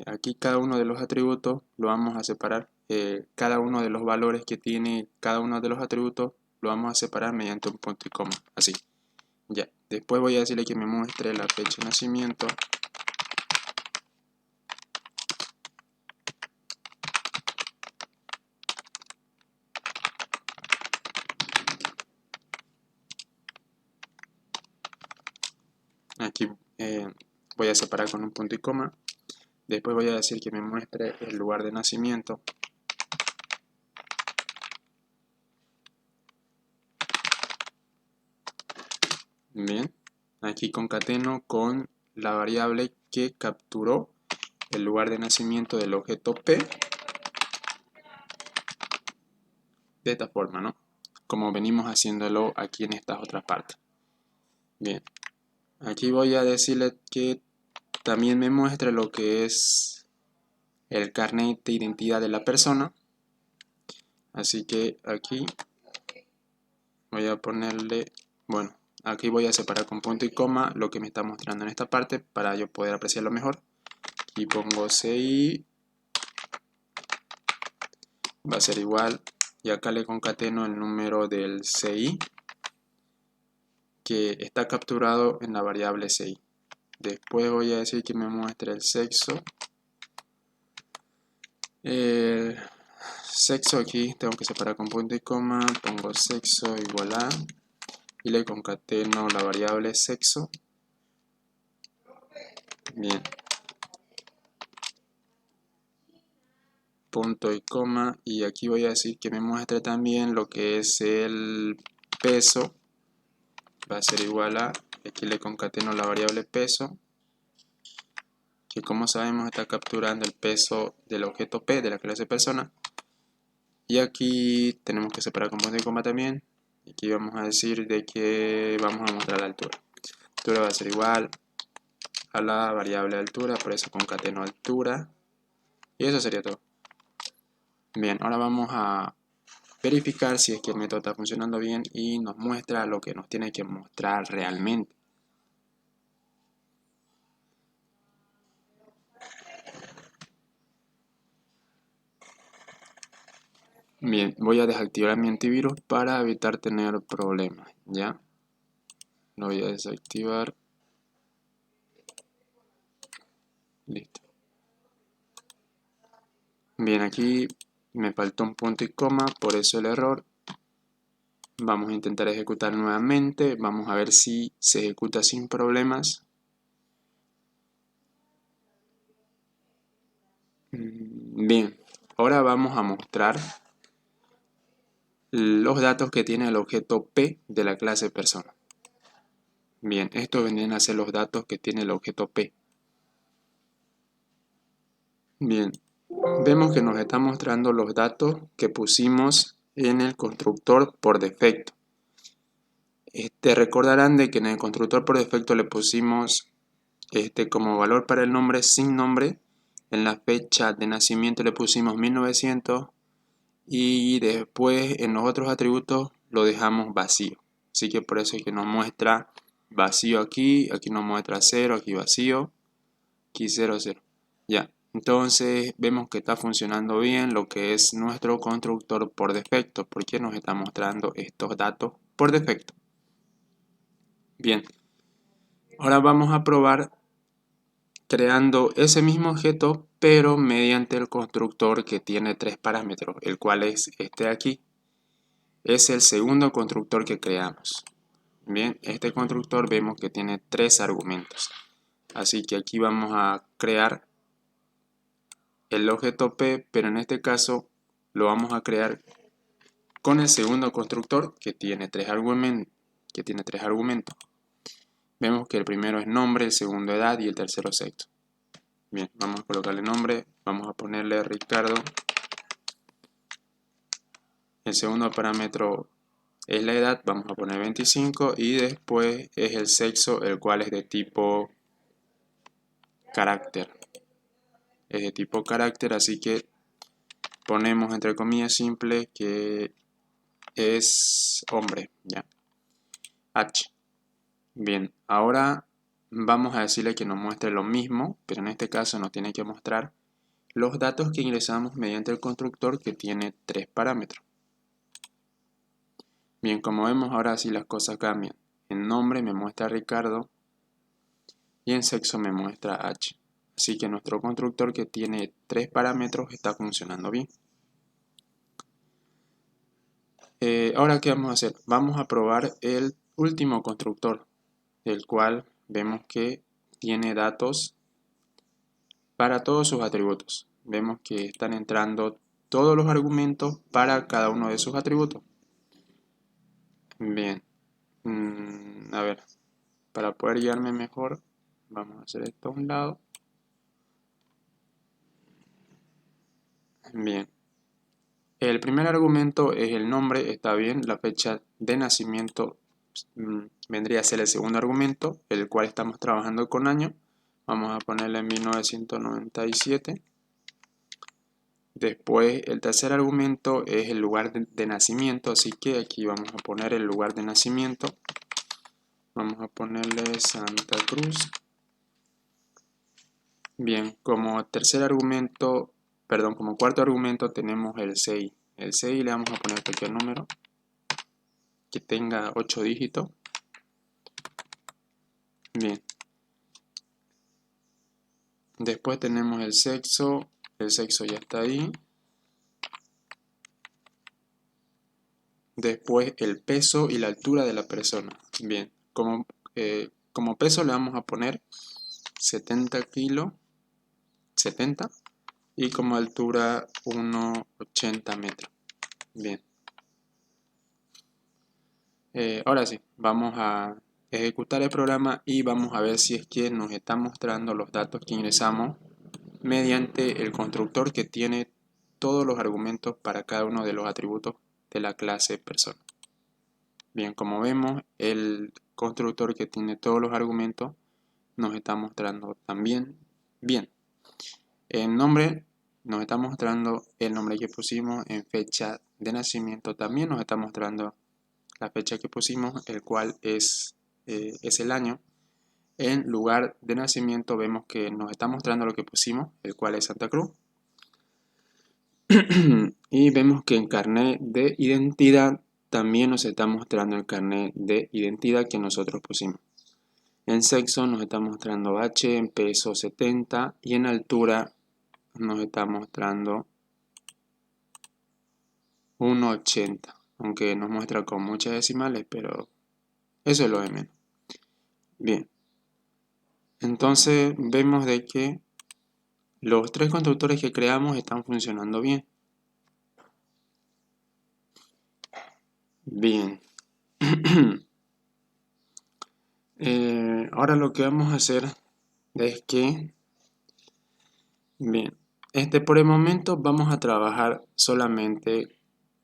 A: aquí cada uno de los atributos, lo vamos a separar, cada uno de los valores que tiene cada uno de los atributos lo vamos a separar mediante un punto y coma, así. Ya, después voy a decirle que me muestre la fecha de nacimiento. Aquí voy a separar con un punto y coma. Después voy a decir que me muestre el lugar de nacimiento. Bien, aquí concateno con la variable que capturó el lugar de nacimiento del objeto P. De esta forma, ¿no? Como venimos haciéndolo aquí en estas otras partes. Bien, aquí voy a decirle que también me muestre lo que es el carnet de identidad de la persona. Así que aquí voy a ponerle, bueno, aquí voy a separar con punto y coma lo que me está mostrando en esta parte para yo poder apreciarlo mejor. Aquí pongo CI, va a ser igual, y acá le concateno el número del CI que está capturado en la variable CI. Después voy a decir que me muestre el sexo. Sexo aquí tengo que separar con punto y coma, pongo sexo igual a, y le concateno la variable sexo. Bien. Punto y coma, y aquí voy a decir que me muestre también lo que es el peso. Va a ser igual a, aquí le concateno la variable peso, que como sabemos está capturando el peso del objeto P de la clase persona. Y aquí tenemos que separar con punto y coma también. Aquí vamos a decir de que vamos a mostrar la altura. La altura va a ser igual a la variable altura, por eso concateno altura. Y eso sería todo. Bien, ahora vamos a verificar si es que el método está funcionando bien y nos muestra lo que nos tiene que mostrar realmente. Bien, voy a desactivar mi antivirus para evitar tener problemas, ¿ya? Lo voy a desactivar. Listo. Bien, aquí me faltó un punto y coma, por eso el error. Vamos a intentar ejecutar nuevamente. Vamos a ver si se ejecuta sin problemas. Bien, ahora vamos a mostrar los datos que tiene el objeto P de la clase persona. Bien, estos vendrían a ser los datos que tiene el objeto P. Bien, vemos que nos está mostrando los datos que pusimos en el constructor por defecto. Recordarán de que en el constructor por defecto le pusimos como valor para el nombre sin nombre. En la fecha de nacimiento le pusimos 1900 y después en los otros atributos lo dejamos vacío. Así que por eso es que nos muestra vacío aquí, aquí nos muestra 0, aquí vacío, aquí 0, 0. Ya, entonces vemos que está funcionando bien lo que es nuestro constructor por defecto, porque nos está mostrando estos datos por defecto. Bien, ahora vamos a probar creando ese mismo objeto, pero mediante el constructor que tiene 3 parámetros, el cual es este de aquí. Es el segundo constructor que creamos. Bien, este constructor vemos que tiene 3 argumentos. Así que aquí vamos a crear el objeto P, pero en este caso lo vamos a crear con el segundo constructor que tiene 3 argumentos. Vemos que el primero es nombre, el segundo edad y el tercero sexo. Bien, vamos a colocarle nombre, vamos a ponerle Ricardo. El segundo parámetro es la edad, vamos a poner 25 y después es el sexo, el cual es de tipo carácter. Es de tipo carácter, así que ponemos entre comillas simple que es hombre, ya. H. Bien, ahora vamos a decirle que nos muestre lo mismo, pero en este caso nos tiene que mostrar los datos que ingresamos mediante el constructor que tiene 3 parámetros. Bien, como vemos ahora sí las cosas cambian. En nombre me muestra Ricardo y en sexo me muestra H. Así que nuestro constructor que tiene 3 parámetros está funcionando bien. Ahora, ¿qué vamos a hacer? Vamos a probar el último constructor, el cual vemos que tiene datos para todos sus atributos. Vemos que están entrando todos los argumentos para cada uno de sus atributos. Bien, a ver, para poder guiarme mejor, vamos a hacer esto a un lado. Bien, el primer argumento es el nombre, está bien, la fecha de nacimiento vendría a ser el segundo argumento, el cual estamos trabajando con año. Vamos a ponerle 1997. Después el tercer argumento es el lugar de nacimiento, así que aquí vamos a poner el lugar de nacimiento. Vamos a ponerle Santa Cruz. Bien, como tercer argumento, perdón, como cuarto argumento tenemos el CI. El CI le vamos a poner cualquier número que tenga 8 dígitos. Bien. Después tenemos el sexo ya está ahí. Después el peso y la altura de la persona. Bien, como peso le vamos a poner 70 kilos, 70, y como altura 1,80 metros. Bien. Ahora sí, vamos a ejecutar el programa y vamos a ver si es que nos está mostrando los datos que ingresamos mediante el constructor que tiene todos los argumentos para cada uno de los atributos de la clase persona. Bien, como vemos, el constructor que tiene todos los argumentos nos está mostrando también bien. En nombre nos está mostrando el nombre que pusimos, en fecha de nacimiento también nos está mostrando la fecha que pusimos, el cual es el año. En lugar de nacimiento vemos que nos está mostrando lo que pusimos, el cual es Santa Cruz. Y vemos que en carnet de identidad también nos está mostrando el carnet de identidad que nosotros pusimos. En sexo nos está mostrando H, en peso 70 y en altura nos está mostrando 1,80. Aunque nos muestra con muchas decimales, pero eso es lo de menos. Bien, entonces vemos de que los tres constructores que creamos están funcionando bien. Bien. Ahora lo que vamos a hacer es que, bien, por el momento vamos a trabajar solamente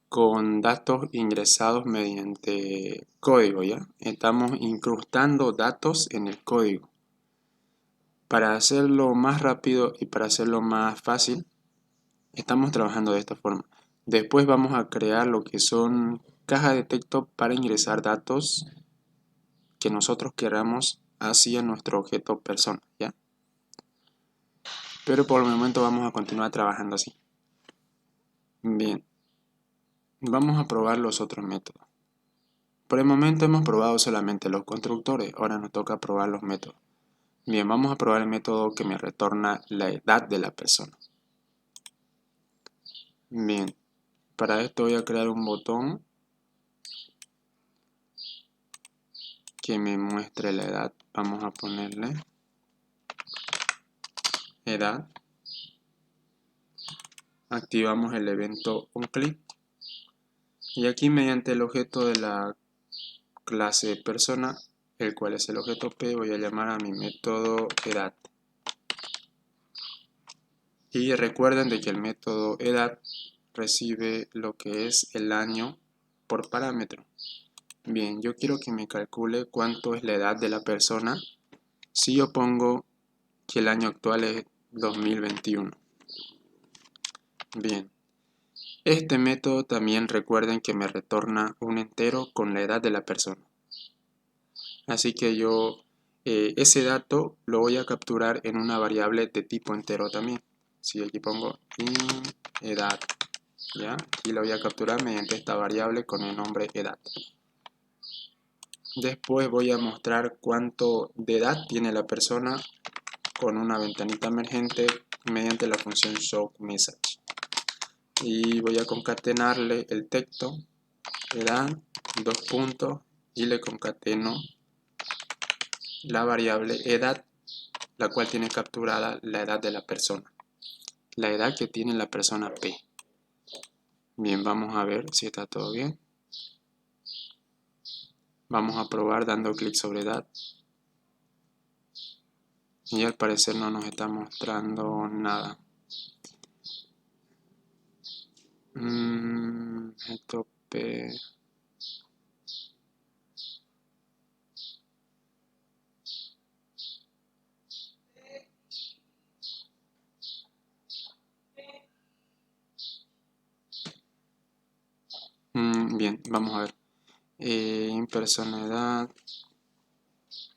A: con datos ingresados mediante código, ¿ya? Estamos incrustando datos en el código. Para hacerlo más rápido y para hacerlo más fácil, estamos trabajando de esta forma. Después vamos a crear lo que son cajas de texto para ingresar datos que nosotros queramos hacia nuestro objeto persona, ¿ya? Pero por el momento vamos a continuar trabajando así. Bien, vamos a probar los otros métodos. Por el momento hemos probado solamente los constructores, ahora nos toca probar los métodos. Bien, vamos a probar el método que me retorna la edad de la persona. Bien, para esto voy a crear un botón que me muestre la edad. Vamos a ponerle edad. Activamos el evento onClick y aquí mediante el objeto de la clase persona, el cual es el objeto P, voy a llamar a mi método edad. Y recuerden de que el método edad recibe lo que es el año por parámetro. Bien, yo quiero que me calcule cuánto es la edad de la persona si yo pongo que el año actual es 2021. Bien, este método también recuerden que me retorna un entero con la edad de la persona. Así que yo ese dato lo voy a capturar en una variable de tipo entero también. Si aquí pongo edad, ¿ya? Y lo voy a capturar mediante esta variable con el nombre edad. Después voy a mostrar cuánto de edad tiene la persona con una ventanita emergente mediante la función showMessage. Y voy a concatenarle el texto, edad, dos puntos, y le concateno la variable edad, la cual tiene capturada la edad de la persona, la edad que tiene la persona P. Bien, vamos a ver si está todo bien. Vamos a probar dando clic sobre edad. Y al parecer no nos está mostrando nada. Esto P. Bien, vamos a ver. Persona edad.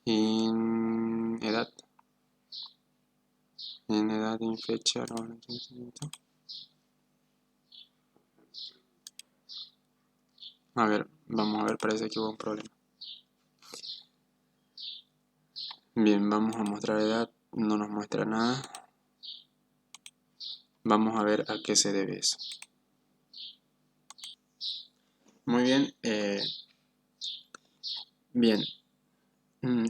A: Edad. En edad y fecha. A ver, vamos a ver, parece que hubo un problema. Bien, vamos a mostrar edad, no nos muestra nada. Vamos a ver a qué se debe eso. Muy bien,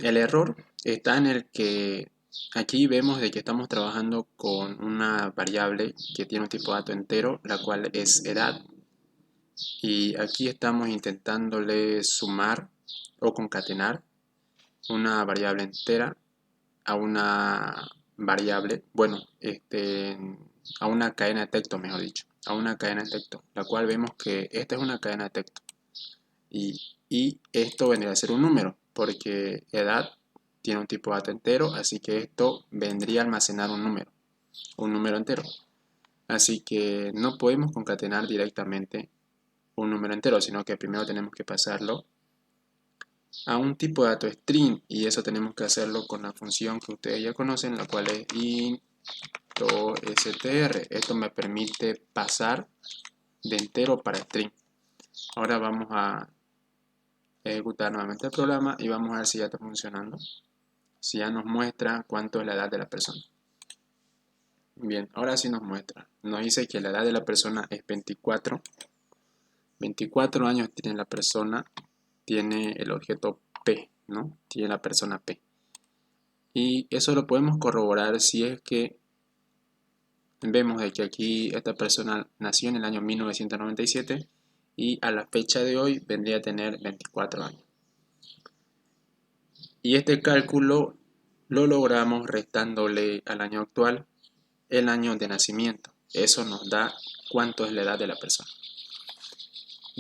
A: el error está en el que aquí vemos de que estamos trabajando con una variable que tiene un tipo de dato entero, la cual es edad. Y aquí estamos intentándole sumar o concatenar una variable entera a una variable, bueno, a una cadena de texto, mejor dicho, a una cadena de texto, la cual vemos que esta es una cadena de texto y esto vendría a ser un número, porque edad tiene un tipo de dato entero, así que esto vendría a almacenar un número entero. Así que no podemos concatenar directamente un número entero, sino que primero tenemos que pasarlo a un tipo de dato string, y eso tenemos que hacerlo con la función que ustedes ya conocen, la cual es into str. Esto me permite pasar de entero para string. Ahora vamos a ejecutar nuevamente el programa y vamos a ver si ya está funcionando. Si ya nos muestra cuánto es la edad de la persona. Bien, ahora sí nos muestra. Nos dice que la edad de la persona es 24. 24 años tiene la persona, tiene el objeto P, ¿no? Tiene la persona P. Y eso lo podemos corroborar si es que vemos de que aquí esta persona nació en el año 1997 y a la fecha de hoy vendría a tener 24 años. Y este cálculo lo logramos restándole al año actual el año de nacimiento. Eso nos da cuánto es la edad de la persona.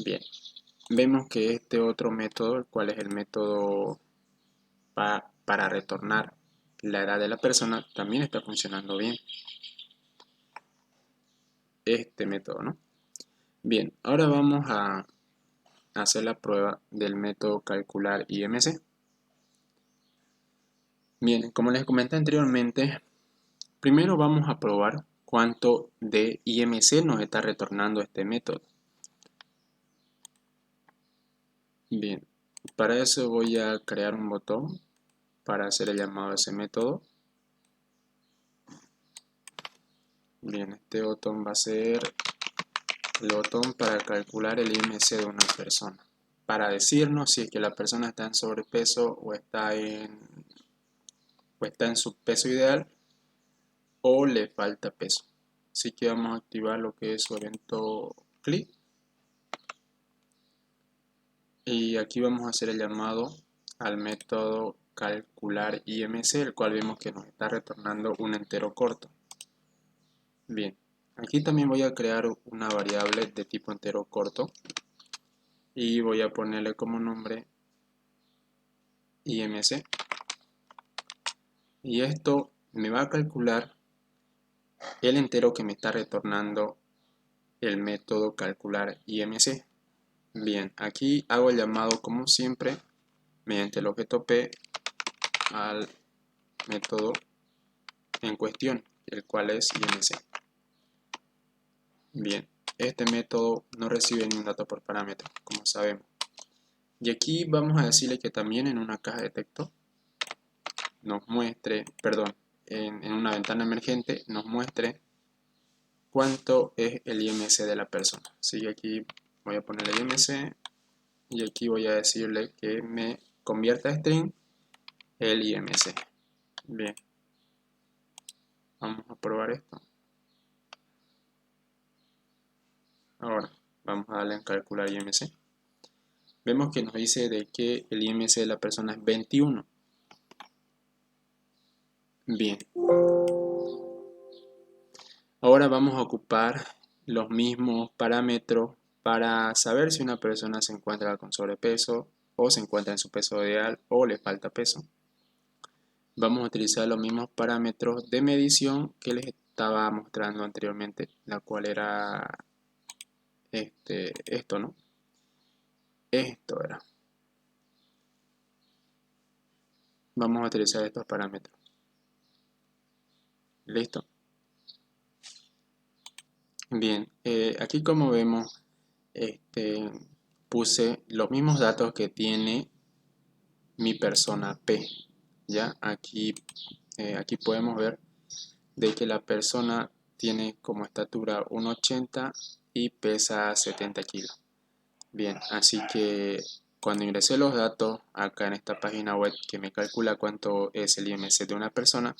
A: Bien, vemos que este otro método, el cual es el método para retornar la edad de la persona, también está funcionando bien. Este método, ¿no? Bien, ahora vamos a hacer la prueba del método calcular IMC. Bien, como les comenté anteriormente, primero vamos a probar cuánto de IMC nos está retornando este método. Bien, para eso voy a crear un botón para hacer el llamado a ese método. Bien, este botón va a ser el botón para calcular el IMC de una persona, para decirnos si es que la persona está en sobrepeso o está en su peso ideal o le falta peso. Así que vamos a activar lo que es su evento click y aquí vamos a hacer el llamado al método calcular IMC, el cual vemos que nos está retornando un entero corto. Bien, aquí también voy a crear una variable de tipo entero corto y voy a ponerle como nombre IMC. Y esto me va a calcular el entero que me está retornando el método calcular IMC. Bien, aquí hago el llamado como siempre mediante el objeto P al método en cuestión, el cual es IMC. Bien, este método no recibe ningún dato por parámetro, como sabemos. Y aquí vamos a decirle que también en una caja de texto nos muestre, perdón, en una ventana emergente nos muestre cuánto es el IMC de la persona. Así que aquí voy a poner el IMC y aquí voy a decirle que me convierta a string el IMC. Bien, vamos a probar esto. Ahora vamos a darle en calcular IMC. Vemos que nos dice de que el IMC de la persona es 21. Bien, ahora vamos a ocupar los mismos parámetros para saber si una persona se encuentra con sobrepeso o se encuentra en su peso ideal o le falta peso. Vamos a utilizar los mismos parámetros de medición que les estaba mostrando anteriormente, la cual era esto, ¿no? Esto era. Vamos a utilizar estos parámetros. ¿Listo? Bien, aquí como vemos, puse los mismos datos que tiene mi persona P. Ya aquí podemos ver de que la persona tiene como estatura 1,80 y pesa 70 kilos. Bien, así que cuando ingresé los datos acá en esta página web que me calcula cuánto es el IMC de una persona,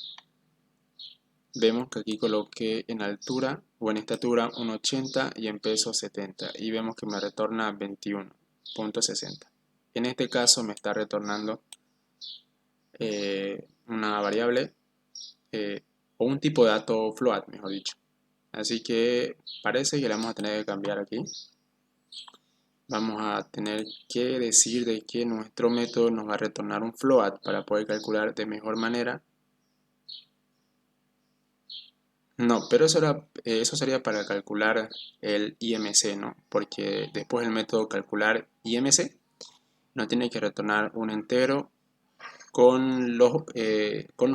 A: vemos que aquí coloqué en altura o en estatura 1,80 y en peso 70 y vemos que me retorna 21,60. En este caso me está retornando una variable o un tipo de dato float, mejor dicho. Así que parece que le vamos a tener que cambiar aquí. Vamos a tener que decir de que nuestro método nos va a retornar un float para poder calcular de mejor manera. No, pero eso sería para calcular el IMC, ¿no? Porque después el método calcular IMC nos tiene que retornar un entero con los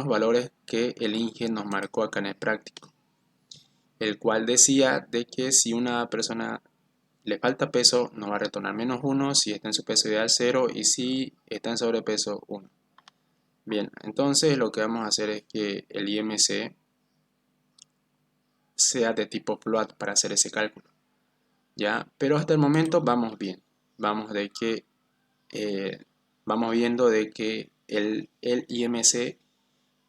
A: valores que el INGE nos marcó acá en el práctico. el cual decía de que si una persona le falta peso, nos va a retornar -1, si está en su peso ideal 0 y si está en sobrepeso 1. Bien, entonces lo que vamos a hacer es que el IMC sea de tipo float para hacer ese cálculo, ¿ya? Pero hasta el momento vamos bien, vamos viendo de que el IMC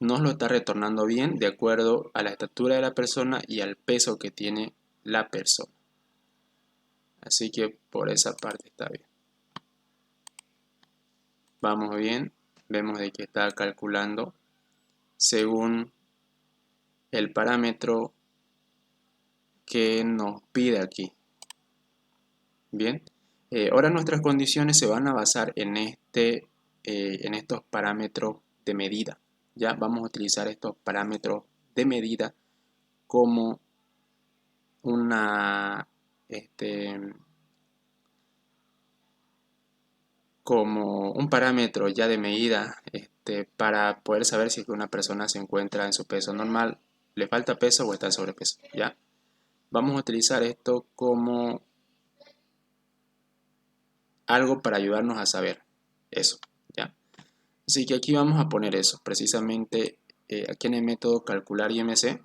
A: nos lo está retornando bien de acuerdo a la estatura de la persona y al peso que tiene la persona. Así que por esa parte está bien. Vamos bien, vemos de que está calculando según el parámetro que nos pide aquí. Bien, ahora nuestras condiciones se van a basar en estos parámetros de medida. Ya vamos a utilizar estos parámetros de medida como como un parámetro ya de medida para poder saber si una persona se encuentra en su peso normal, le falta peso o está en sobrepeso. ¿Ya? Vamos a utilizar esto como algo para ayudarnos a saber eso. ¿Ya? Así que aquí vamos a poner eso, precisamente aquí en el método calcular IMC.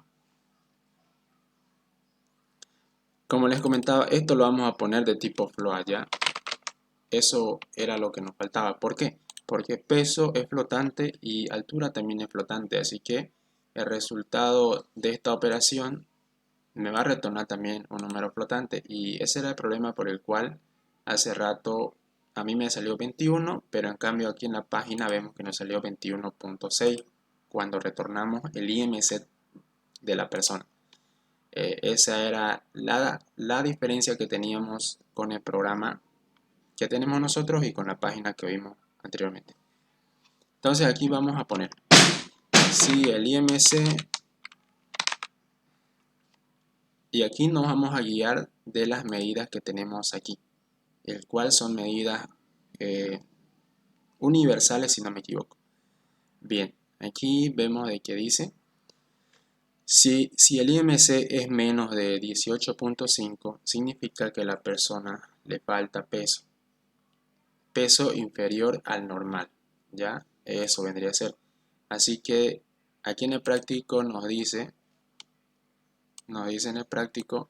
A: Como les comentaba, esto lo vamos a poner de tipo float, ¿ya? Eso era lo que nos faltaba. ¿Por qué? Porque peso es flotante y altura también es flotante, así que el resultado de esta operación me va a retornar también un número flotante, y ese era el problema por el cual hace rato a mí me salió 21, pero en cambio aquí en la página vemos que nos salió 21.6 cuando retornamos el IMC de la persona. Esa era la diferencia que teníamos con el programa que tenemos nosotros y con la página que vimos anteriormente. Entonces aquí vamos a poner si el IMC, y aquí nos vamos a guiar de las medidas que tenemos aquí, el cual son medidas universales si no me equivoco. Bien, aquí vemos de que dice si el IMC es menos de 18.5 significa que a la persona le falta peso inferior al normal, ¿ya? Eso vendría a ser. Así que aquí en el práctico nos dice en el práctico,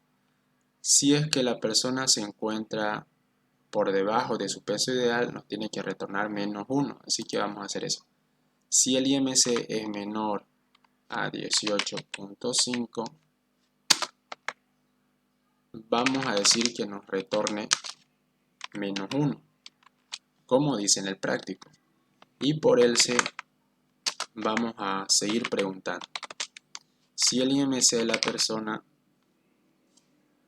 A: si es que la persona se encuentra por debajo de su peso ideal, nos tiene que retornar -1. Así que vamos a hacer eso. Si el IMC es menor a 18.5, vamos a decir que nos retorne -1, como dice en el práctico. Y por else vamos a seguir preguntando. Si el IMC de la persona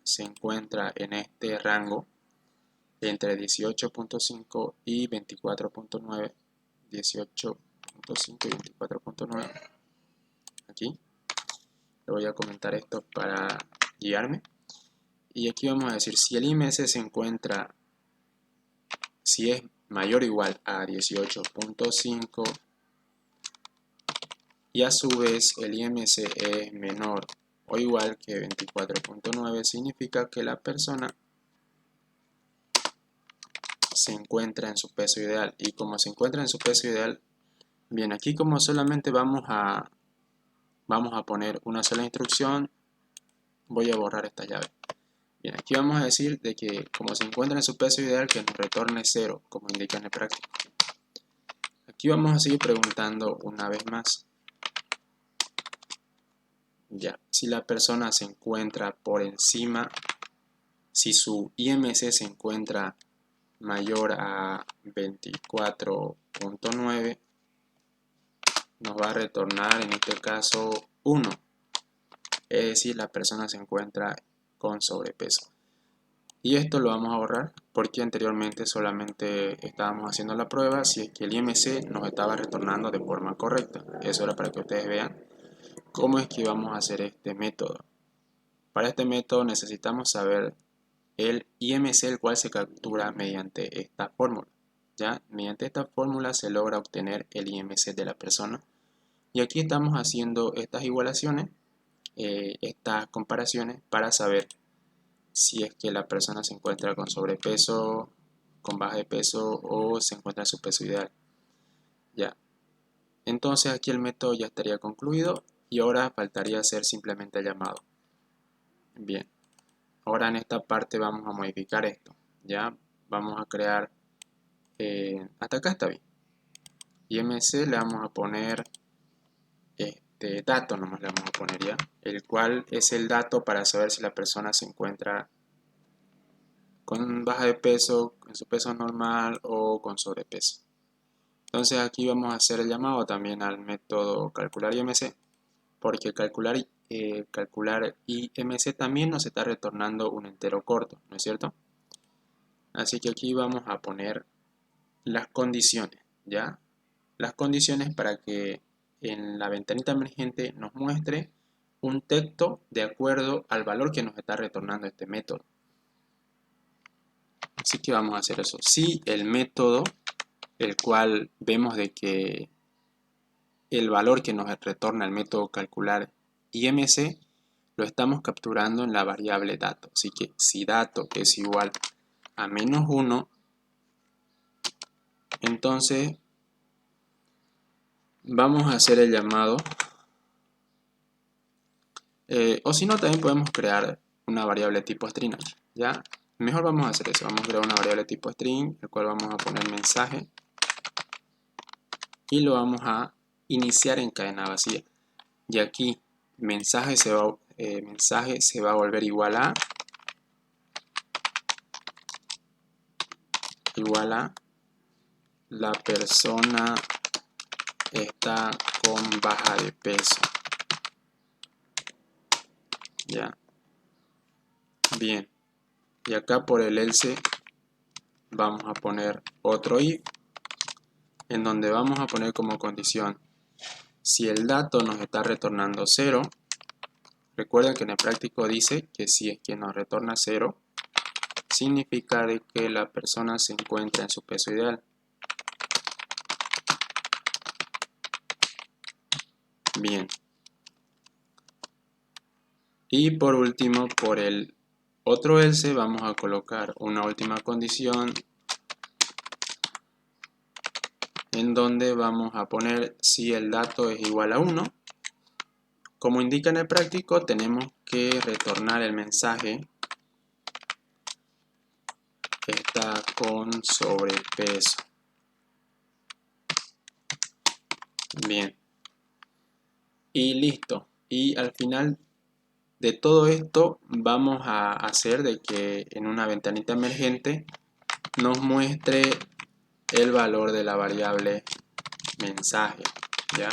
A: se encuentra en este rango entre 18.5 y 24.9, 18.5 y 24.9, aquí le voy a comentar esto para guiarme, y aquí vamos a decir si el IMC se encuentra, si es mayor o igual a 18.5 y a su vez el IMC es menor o igual que 24.9, significa que la persona se encuentra en su peso ideal. Y como se encuentra en su peso ideal, bien, aquí como solamente vamos a poner una sola instrucción, voy a borrar esta llave. Bien, aquí vamos a decir de que como se encuentra en su peso ideal, que nos retorne 0, como indica en el práctico. Aquí vamos a seguir preguntando una vez más. Ya, si la persona se encuentra por encima, si su IMC se encuentra mayor a 24.9, nos va a retornar en este caso 1. Es decir, la persona se encuentra con sobrepeso. Y esto lo vamos a borrar porque anteriormente solamente estábamos haciendo la prueba si es que el IMC nos estaba retornando de forma correcta. Eso era para que ustedes vean cómo es que vamos a hacer este método. Para este método necesitamos saber el IMC, el cual se captura mediante esta fórmula. ¿Ya? Mediante esta fórmula se logra obtener el IMC de la persona. Y aquí estamos haciendo estas igualaciones estas comparaciones para saber si es que la persona se encuentra con sobrepeso, con baja de peso o se encuentra en su peso ideal. Ya. Entonces aquí el método ya estaría concluido y ahora faltaría hacer simplemente el llamado. Bien. Ahora en esta parte vamos a modificar esto. Ya. Vamos a crear, hasta acá está bien. IMC le vamos a poner dato, nomás le vamos a poner ya. El cual es el dato para saber si la persona se encuentra con baja de peso, con su peso normal o con sobrepeso. Entonces aquí vamos a hacer el llamado también al método calcular IMC, porque calcular IMC también nos está retornando un entero corto, ¿no es cierto? Así que aquí vamos a poner las condiciones, ¿ya? Las condiciones para que en la ventanita emergente nos muestre un texto de acuerdo al valor que nos está retornando este método. Así que vamos a hacer eso. Si el método, el cual vemos de que el valor que nos retorna el método calcular IMC, lo estamos capturando en la variable dato. Así que si dato es igual a -1, entonces vamos a hacer el llamado. O si no, también podemos crear una variable tipo string. ¿Ya? Mejor vamos a hacer eso. Vamos a crear una variable tipo string, el cual vamos a poner mensaje. Y lo vamos a iniciar en cadena vacía. Y aquí mensaje se va a volver igual a la persona está con baja de peso. Ya. Bien. Y acá por el else vamos a poner otro if, en donde vamos a poner como condición, si el dato nos está retornando 0, recuerden que en el práctico dice que si es que nos retorna 0, significa de que la persona se encuentra en su peso ideal. Bien. Y por último, por el otro else vamos a colocar una última condición en donde vamos a poner si el dato es igual a 1. Como indica en el práctico, tenemos que retornar el mensaje está con sobrepeso. Bien. Y listo. Y al final de todo esto vamos a hacer de que en una ventanita emergente nos muestre el valor de la variable mensaje. ¿Ya?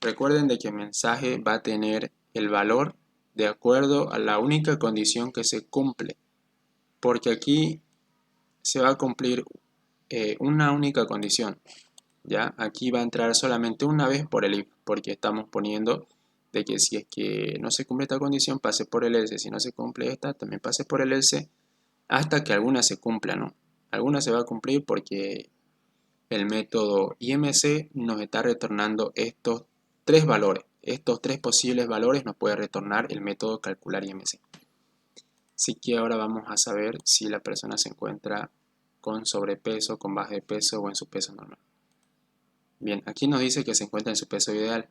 A: Recuerden de que mensaje va a tener el valor de acuerdo a la única condición que se cumple. Porque aquí se va a cumplir una única condición. ¿Ya? Aquí va a entrar solamente una vez por el if, porque estamos poniendo de que si es que no se cumple esta condición, pase por el else. Si no se cumple esta, también pase por el else, hasta que alguna se cumpla, ¿no? Alguna se va a cumplir porque el método IMC nos está retornando estos tres valores. Estos tres posibles valores nos puede retornar el método calcular IMC. Así que ahora vamos a saber si la persona se encuentra con sobrepeso, con baja de peso o en su peso normal. Bien, aquí nos dice que se encuentra en su peso ideal,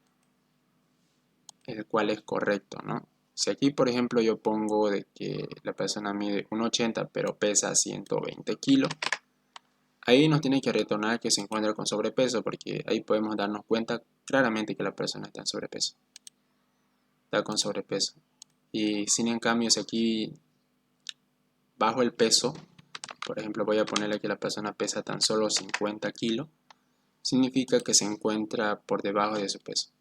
A: el cual es correcto, ¿no? Si aquí, por ejemplo, yo pongo de que la persona mide 1,80 pero pesa 120 kilos, ahí nos tiene que retornar que se encuentra con sobrepeso, porque ahí podemos darnos cuenta claramente que la persona está en sobrepeso. Está con sobrepeso. Y sin en cambio, si aquí bajo el peso, por ejemplo, voy a ponerle que la persona pesa tan solo 50 kilos, significa que se encuentra por debajo de su peso.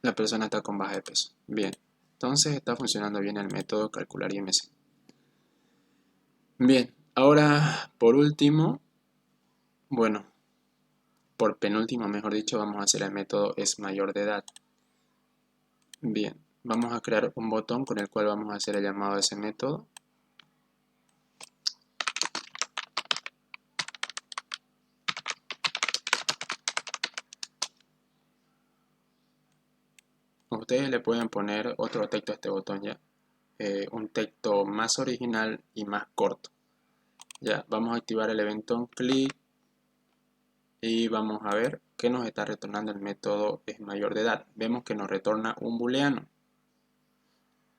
A: La persona está con baja de peso. Bien, entonces está funcionando bien el método calcular IMC. Bien, ahora por último, bueno, por penúltimo mejor dicho, vamos a hacer el método es mayor de edad. Bien, vamos a crear un botón con el cual vamos a hacer el llamado a ese método. ustedes le pueden poner otro texto a este botón ya. Un texto más original y más corto. Ya, vamos a activar el evento on click y vamos a ver que nos está retornando el método es mayor de edad. Vemos que nos retorna un booleano,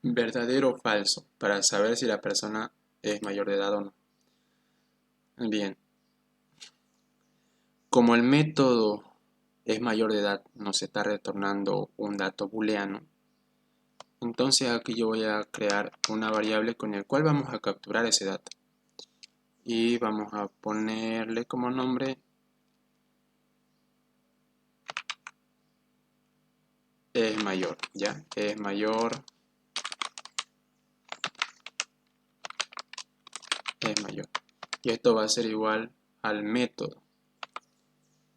A: verdadero o falso, para saber si la persona es mayor de edad o no. Bien, como el método es mayor de edad, nos está retornando un dato booleano. Entonces aquí yo voy a crear una variable con el cual vamos a capturar ese dato. Y vamos a ponerle como nombre es mayor, ya, es mayor, es mayor. Y esto va a ser igual al método.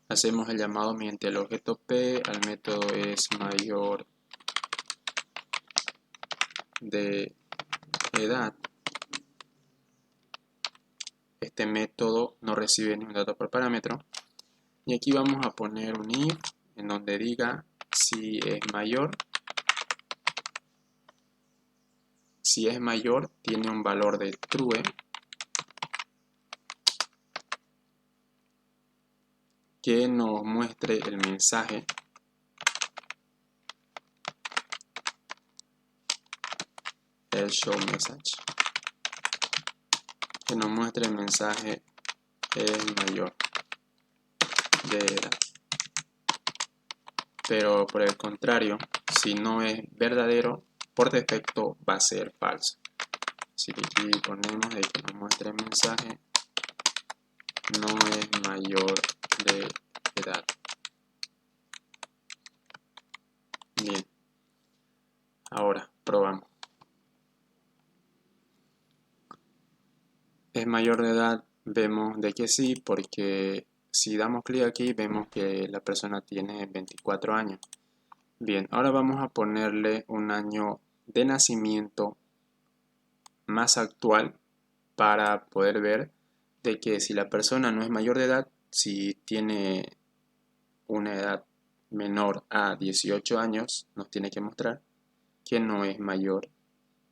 A: Hacemos el llamado mediante el objeto P al método es mayor de edad. Este método no recibe ningún dato por parámetro. Y aquí vamos a poner un if en donde diga si es mayor. Si es mayor, tiene un valor de true. Que nos muestre el mensaje el show message, que nos muestre el mensaje es mayor de edad. Pero por el contrario, si no es verdadero, por defecto va a ser falso. Así que aquí ponemos de que nos muestre el mensaje no es mayor de edad. Bien, ahora probamos. Es mayor de edad, vemos de que sí, porque si damos clic aquí vemos que la persona tiene 24 años. Bien, ahora vamos a ponerle un año de nacimiento más actual para poder ver de que si la persona no es mayor de edad, si tiene una edad menor a 18 años, nos tiene que mostrar que no es mayor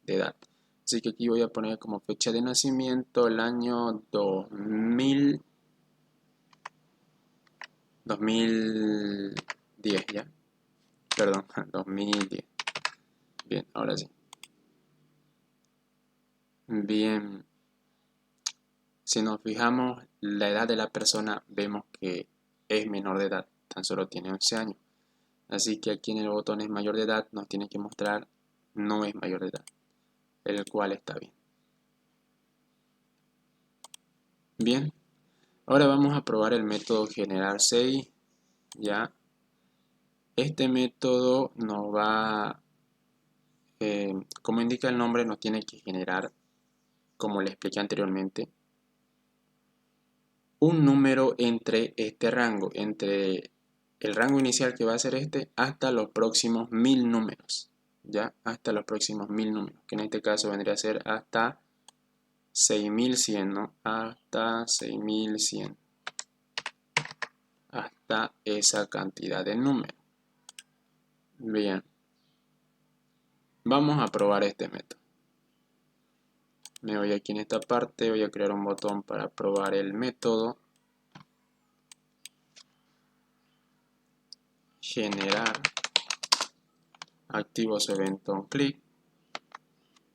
A: de edad. Así que aquí voy a poner como fecha de nacimiento el año 2010 ya. Perdón, 2010. Bien, ahora sí. Bien, si nos fijamos la edad de la persona, vemos que es menor de edad, tan solo tiene 11 años. Así que aquí en el botón es mayor de edad, nos tiene que mostrar no es mayor de edad, el cual está bien. Bien, ahora vamos a probar el método generar CI. Ya, este método nos va, como indica el nombre, nos tiene que generar, como le expliqué anteriormente, un número entre este rango, entre el rango inicial que va a ser este, hasta los próximos 1000 números. Ya, hasta los próximos 1000 números, que en este caso vendría a ser hasta 6100, ¿no? Hasta 6100. Hasta esa cantidad de números. Bien. Vamos a probar este método. Me voy aquí en esta parte, voy a crear un botón para probar el método. Generar. Activo su evento on click.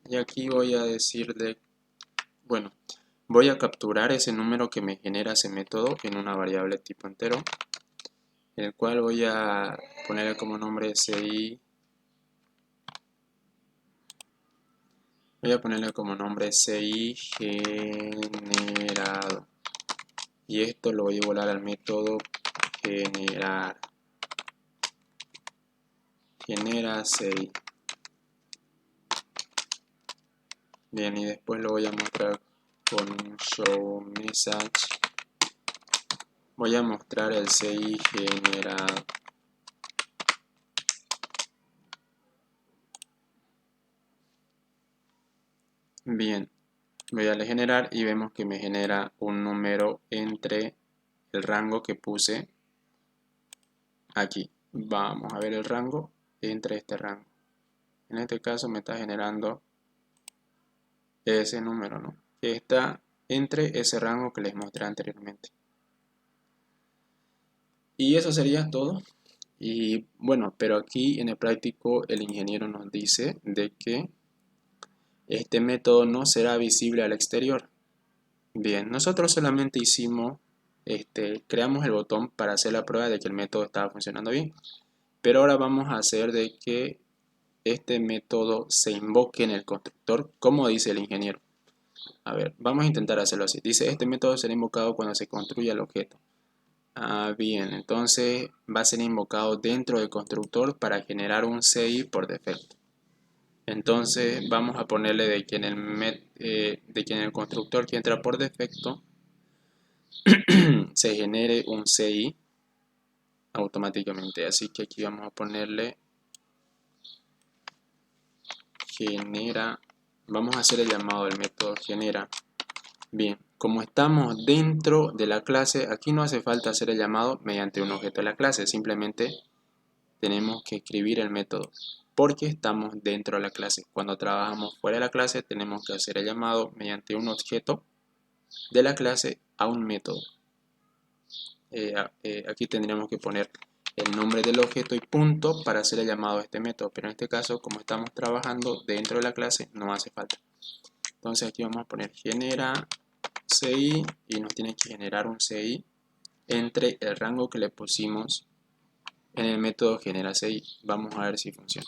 A: Y aquí voy a decirle, bueno, voy a capturar ese número que me genera ese método en una variable tipo entero, el cual voy a ponerle como nombre CI. Voy a ponerle como nombre CI generado. Y esto lo voy a igualar al método generar. Genera CI. Bien, y después lo voy a mostrar con un show message. Voy a mostrar el CI generado. Bien, voy a darle generar y vemos que me genera un número entre el rango que puse aquí. Vamos a ver el rango. entre este rango. En este caso me está generando ese número, ¿no? Que está entre ese rango que les mostré anteriormente. Y eso sería todo. Y bueno, pero aquí en el práctico el ingeniero nos dice de que este método no será visible al exterior. Bien, nosotros solamente hicimos, creamos el botón para hacer la prueba de que el método estaba funcionando bien. Pero ahora vamos a hacer de que este método se invoque en el constructor, como dice el ingeniero. A ver, vamos a intentar hacerlo así. Dice, este método será invocado cuando se construya el objeto. Ah, bien, entonces va a ser invocado dentro del constructor para generar un CI por defecto. Entonces vamos a ponerle de que en el constructor que entra por defecto se genere un CI automáticamente. Así que aquí vamos a ponerle genera. Vamos a hacer el llamado del método genera. Bien, como estamos dentro de la clase, aquí no hace falta hacer el llamado mediante un objeto de la clase. Simplemente tenemos que escribir el método porque estamos dentro de la clase. Cuando trabajamos fuera de la clase tenemos que hacer el llamado mediante un objeto de la clase a un método. Aquí tendríamos que poner el nombre del objeto y punto para hacer el llamado a este método, pero en este caso como estamos trabajando dentro de la clase no hace falta. Entonces aquí vamos a poner genera CI y nos tiene que generar un CI entre el rango que le pusimos en el método genera CI. Vamos a ver si funciona.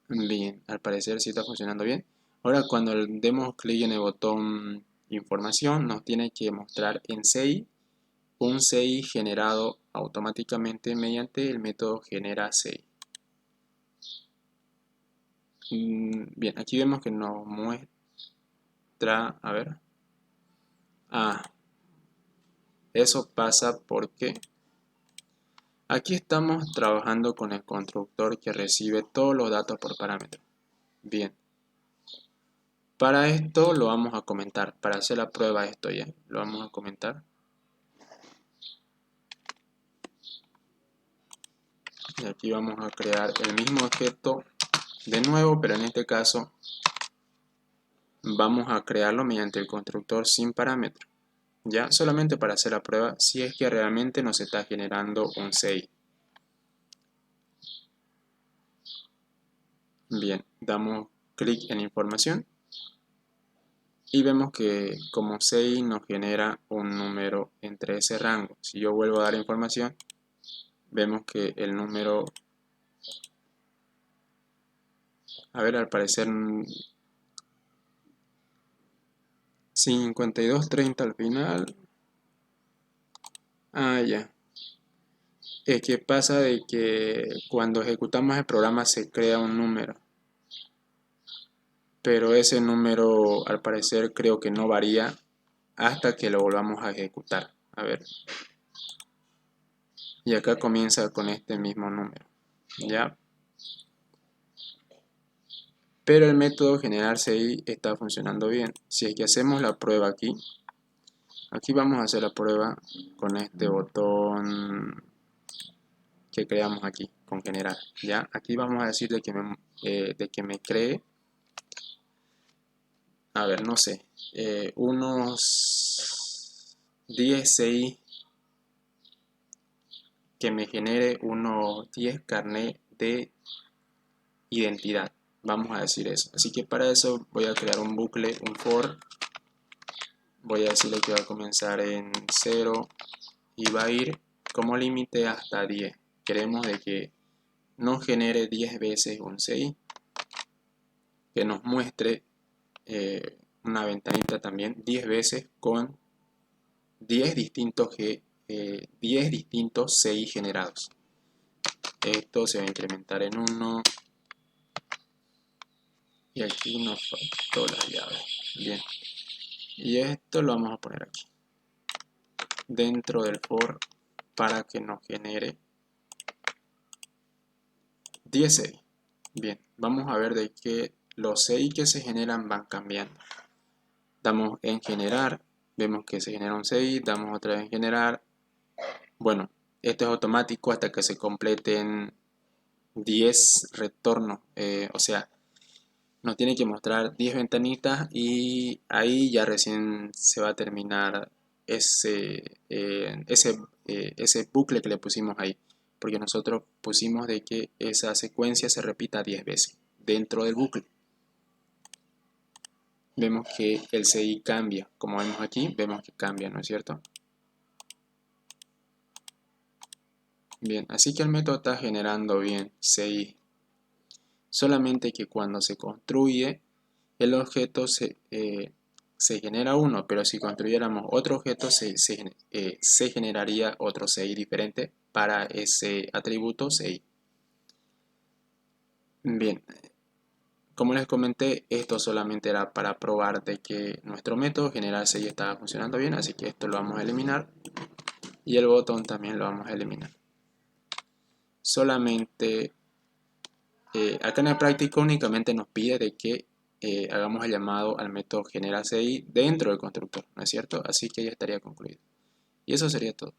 A: Bien, al parecer sí está funcionando bien. Ahora cuando demos clic en el botón información nos tiene que mostrar en CI un CI generado automáticamente mediante el método genera CI. Bien, aquí vemos que nos muestra, a ver, eso pasa porque aquí estamos trabajando con el constructor que recibe todos los datos por parámetro. Bien, para esto lo vamos a comentar, para hacer la prueba de esto ya, lo vamos a comentar. Y aquí vamos a crear el mismo objeto de nuevo, pero en este caso vamos a crearlo mediante el constructor sin parámetro. Ya, solamente para hacer la prueba si es que realmente nos está generando un CI. Bien, damos clic en información y vemos que como CI nos genera un número entre ese rango. Si yo vuelvo a dar información, vemos que el número, a ver, al parecer 5230 al final. Ya. Es que pasa de que cuando ejecutamos el programa se crea un número. Pero ese número al parecer creo que no varía hasta que lo volvamos a ejecutar. A ver. Y acá comienza con este mismo número. ¿Ya? Pero el método generar CI está funcionando bien. Si es que hacemos la prueba aquí. Aquí vamos a hacer la prueba con este botón que creamos aquí, con generar. ¿Ya? Aquí vamos a decir de que me cree, a ver, no sé, unos 10 CI, que me genere unos 10 carnet de identidad. Vamos a decir eso. Así que para eso voy a crear un bucle, un for. Voy a decirle que va a comenzar en 0 y va a ir como límite hasta 10. Queremos de que nos genere 10 veces un CI. Que nos muestre una ventanita también 10 veces con 10 distintos 10 distintos CI generados. Esto se va a incrementar en 1 y aquí nos faltó la llave. Bien, y esto lo vamos a poner aquí dentro del for para que nos genere 10 CI. Bien, vamos a ver de que los CI que se generan van cambiando. Damos en generar, vemos que se genera un CI, damos otra vez en generar, Bueno, esto es automático hasta que se completen 10 retornos, o sea, nos tiene que mostrar 10 ventanitas y ahí ya recién se va a terminar ese bucle que le pusimos ahí, porque nosotros pusimos de que esa secuencia se repita 10 veces dentro del bucle. Vemos que el CI cambia, como vemos aquí, vemos que cambia, ¿no es cierto? Bien, así que el método está generando bien CI, solamente que cuando se construye el objeto se genera uno, pero si construyéramos otro objeto se generaría otro CI diferente para ese atributo CI. Bien, como les comenté, esto solamente era para probar de que nuestro método generar CI estaba funcionando bien, así que esto lo vamos a eliminar y el botón también lo vamos a eliminar. Solamente acá en el práctico únicamente nos pide de que hagamos el llamado al método genera CI dentro del constructor, ¿no es cierto? Así que ya estaría concluido. Y eso sería todo.